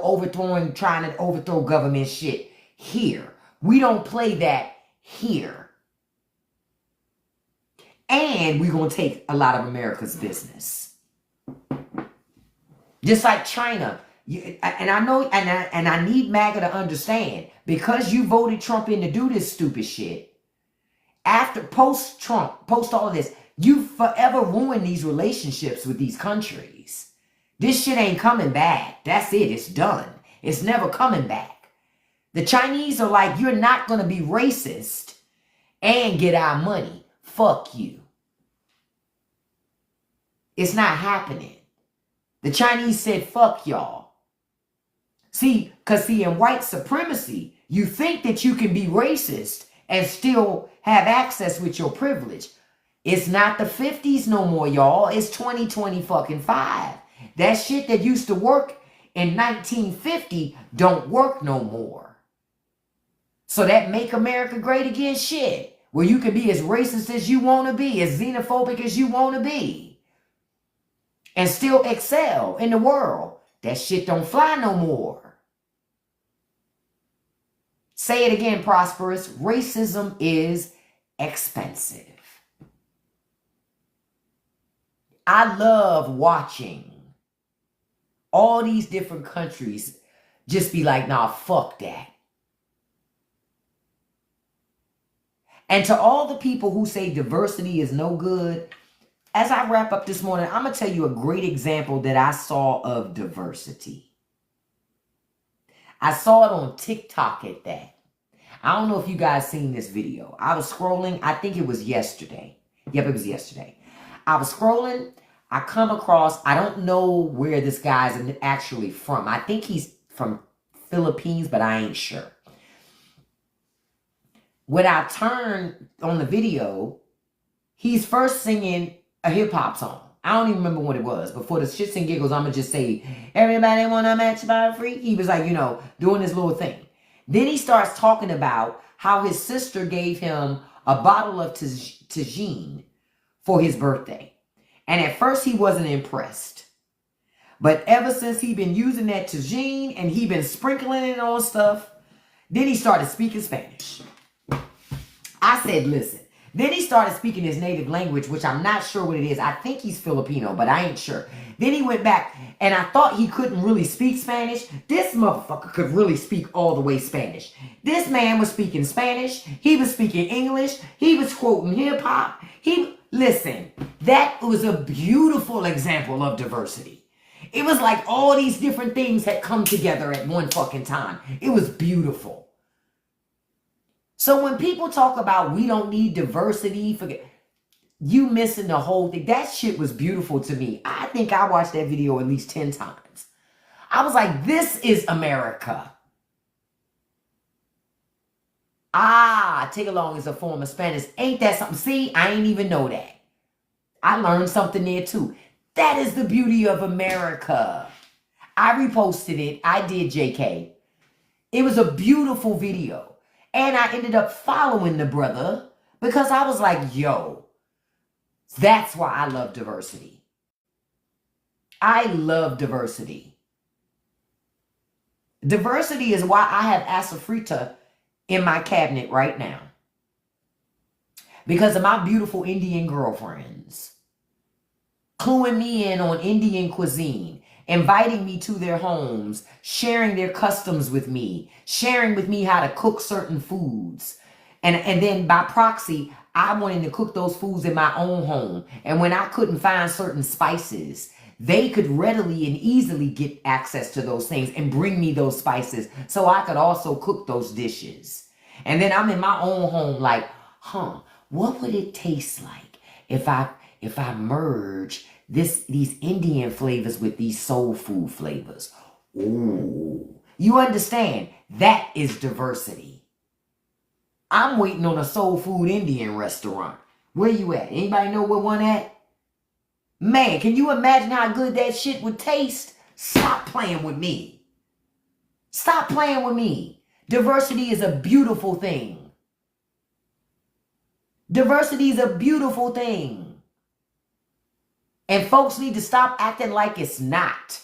trying to overthrow government shit here. We don't play that here. And we're going to take a lot of America's business. Just like China. And I know, and I need MAGA to understand, because you voted Trump in to do this stupid shit, after post-Trump, post all of this, you forever ruin these relationships with these countries. This shit ain't coming back. That's it. It's done. It's never coming back. The Chinese are like, you're not going to be racist and get our money. Fuck you. It's not happening. The Chinese said, fuck y'all. See, because in white supremacy, you think that you can be racist and still have access with your privilege. It's not the 50s no more, y'all. It's 2025. That shit that used to work in 1950 don't work no more. So that make America great again shit, where you can be as racist as you want to be, as xenophobic as you want to be, and still excel in the world. That shit don't fly no more. Say it again, Prosperous. Racism is expensive. I love watching all these different countries just be like, nah, fuck that. And to all the people who say diversity is no good, as I wrap up this morning, I'm going to tell you a great example that I saw of diversity. I saw it on TikTok at that. I don't know if you guys seen this video. I was scrolling. I think it was yesterday. Yep, it was yesterday. I was scrolling. I come across, I don't know where this guy's actually from. I think he's from Philippines, but I ain't sure. When I turn on the video, he's first singing a hip-hop song. I don't even remember what it was. But for the shits and giggles, I'm going to just say, everybody want to match by a freak? He was like, you know, doing this little thing. Then he starts talking about how his sister gave him a bottle of tagine for his birthday. And at first he wasn't impressed. But ever since he been using that tagine and he been sprinkling it on stuff, then he started speaking Spanish. I said, listen. Then he started speaking his native language, which I'm not sure what it is. I think he's Filipino, but I ain't sure. Then he went back, and I thought he couldn't really speak Spanish. This motherfucker could really speak all the way Spanish. This man was speaking Spanish. He was speaking English. He was quoting hip-hop. Listen, that was a beautiful example of diversity. It was like all these different things had come together at one fucking time. It was beautiful. So when people talk about we don't need diversity, forget, you missing the whole thing. That shit was beautiful to me. I think I watched that video at least 10 times. I was like, this is America. Take along is a form of Spanish. Ain't that something? See, I ain't even know that. I learned something there too. That is the beauty of America. I reposted it. I did, JK. It was a beautiful video. And I ended up following the brother because I was like, yo, that's why I love diversity. I love diversity. Diversity is why I have asafrita in my cabinet right now. Because of my beautiful Indian girlfriends cluing me in on Indian cuisine, inviting me to their homes, sharing their customs with me, sharing with me how to cook certain foods. And then by proxy, I wanted to cook those foods in my own home. And when I couldn't find certain spices, they could readily and easily get access to those things and bring me those spices so I could also cook those dishes. And then I'm in my own home like, what would it taste like if I merge these Indian flavors with these soul food flavors? Ooh. You understand? That is diversity. I'm waiting on a soul food Indian restaurant. Where you at? Anybody know where one at? Man, can you imagine how good that shit would taste? Stop playing with me. Stop playing with me. Diversity is a beautiful thing. Diversity is a beautiful thing. And folks need to stop acting like it's not.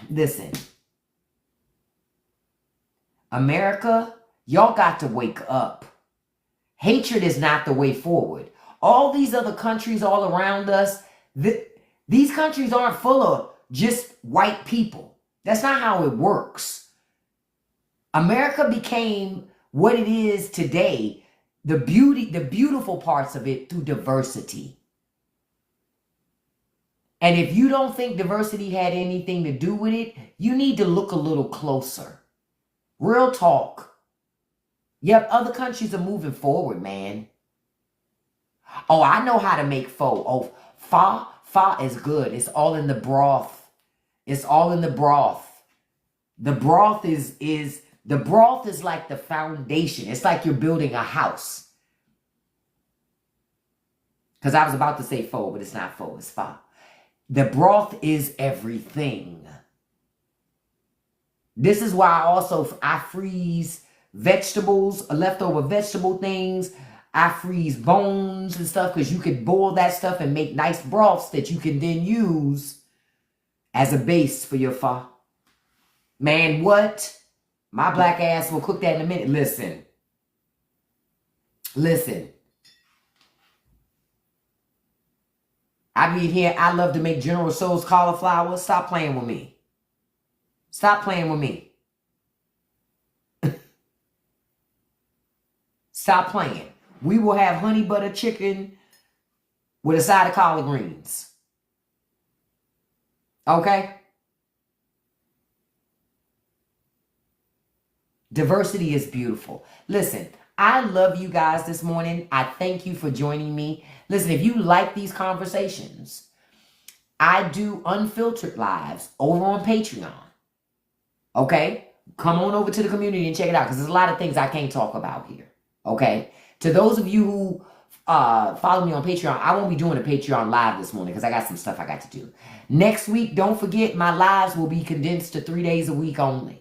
Listen, America, y'all got to wake up. Hatred is not the way forward. All these other countries all around us, these countries aren't full of just white people. That's not how it works. America became what it is today, the beautiful parts of it through diversity. And if you don't think diversity had anything to do with it, you need to look a little closer. Real talk. Yep, other countries are moving forward, man. Oh, I know how to make pho. Oh, pho is good. It's all in the broth. It's all in the broth. The broth is like the foundation. It's like you're building a house. Because I was about to say pho, but it's not pho, it's pho. The broth is everything. This is why I freeze vegetables, leftover vegetable things. I freeze bones and stuff because you could boil that stuff and make nice broths that you can then use as a base for your pho. Man, what? My black ass will cook that in a minute. Listen. I be here. I love to make General Tso's cauliflower. Stop playing with me. Stop playing with me. Stop playing. We will have honey butter chicken with a side of collard greens. Okay? Diversity is beautiful. Listen, I love you guys this morning. I thank you for joining me. Listen, if you like these conversations, I do unfiltered lives over on Patreon. Okay? Come on over to the community and check it out because there's a lot of things I can't talk about here. Okay? To those of you who follow me on Patreon, I won't be doing a Patreon live this morning because I got some stuff I got to do. Next week, don't forget, my lives will be condensed to 3 days a week only.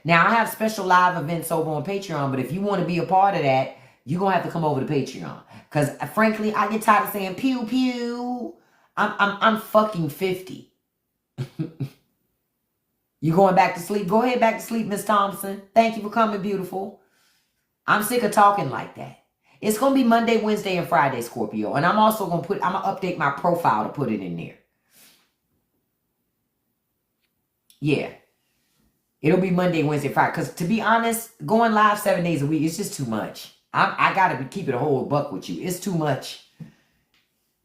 Now, I have special live events over on Patreon, but if you want to be a part of that, you're going to have to come over to Patreon. Because, frankly, I get tired of saying, pew, pew. I'm fucking 50. You going back to sleep? Go ahead back to sleep, Miss Thompson. Thank you for coming, beautiful. I'm sick of talking like that. It's going to be Monday, Wednesday, and Friday, Scorpio. And I'm also going to update my profile to put it in there. Yeah. It'll be Monday, Wednesday, Friday. Because to be honest, going live 7 days a week, it's just too much. I got to keep it a whole buck with you. It's too much.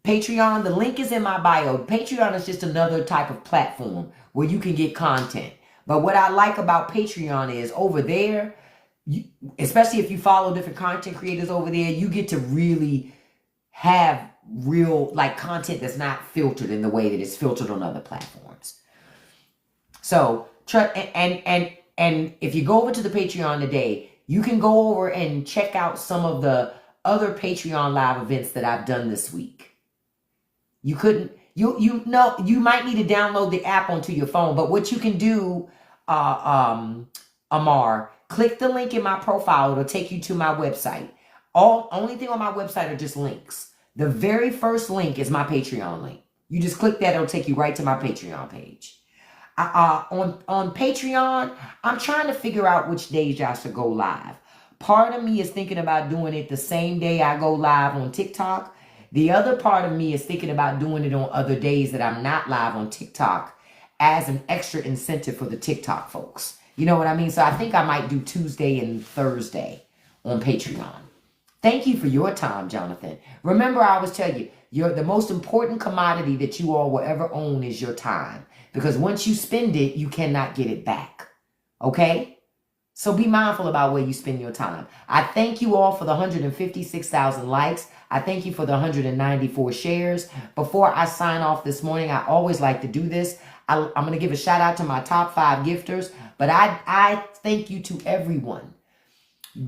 Patreon, the link is in my bio. Patreon is just another type of platform where you can get content. But what I like about Patreon is over there, especially if you follow different content creators over there, you get to really have real content that's not filtered in the way that it's filtered on other platforms. So, and if you go over to the Patreon today, you can go over and check out some of the other Patreon live events that I've done this week. You might need to download the app onto your phone, but what you can do, Amar, click the link in my profile. It'll take you to my website. Only thing on my website are just links. The very first link is my Patreon link. You just click that, it'll take you right to my Patreon page. On Patreon, I'm trying to figure out which days I should go live. Part of me is thinking about doing it the same day I go live on TikTok. The other part of me is thinking about doing it on other days that I'm not live on TikTok as an extra incentive for the TikTok folks. You know what I mean? So I think I might do Tuesday and Thursday on Patreon. Thank you for your time, Jonathan. Remember, I always tell you, the most important commodity that you all will ever own is your time. Because once you spend it, you cannot get it back. Okay? So be mindful about where you spend your time. I thank you all for the 156,000 likes. I thank you for the 194 shares. Before I sign off this morning, I always like to do this. I'm going to give a shout out to my top 5 gifters. But I thank you to everyone.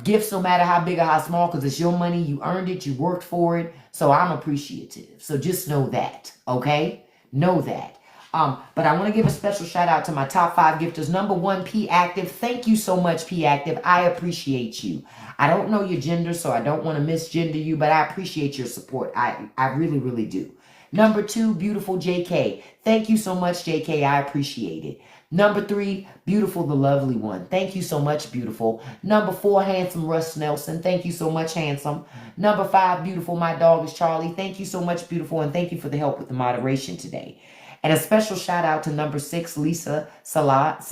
Gifts, no matter how big or how small, because it's your money. You earned it. You worked for it. So I'm appreciative. So just know that. Okay? Know that. But I want to give a special shout out to my top 5 gifters. Number 1, P Active. Thank you so much, P Active. I appreciate you. I don't know your gender, so I don't want to misgender you, but I appreciate your support. I really, really do. Number 2, beautiful JK. Thank you so much, JK. I appreciate it. Number 3, beautiful the lovely one. Thank you so much, beautiful. Number 4, handsome Russ Nelson. Thank you so much, handsome. Number 5, beautiful my dog is Charlie. Thank you so much, beautiful, and thank you for the help with the moderation today. And a special shout out to number 6, Lisa Salat.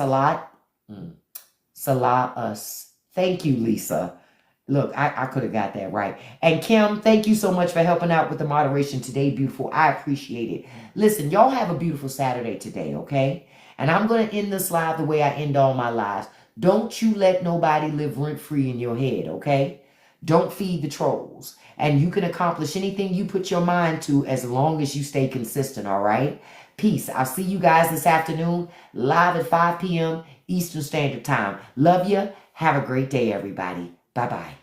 Thank you, Lisa. Look, I could have got that right. And Kim, thank you so much for helping out with the moderation today, beautiful. I appreciate it. Listen, y'all have a beautiful Saturday today, okay? And I'm going to end this live the way I end all my lives. Don't you let nobody live rent-free in your head, okay? Don't feed the trolls. And you can accomplish anything you put your mind to as long as you stay consistent, all right? Peace. I'll see you guys this afternoon, live at 5 p.m. Eastern Standard Time. Love you. Have a great day, everybody. Bye-bye.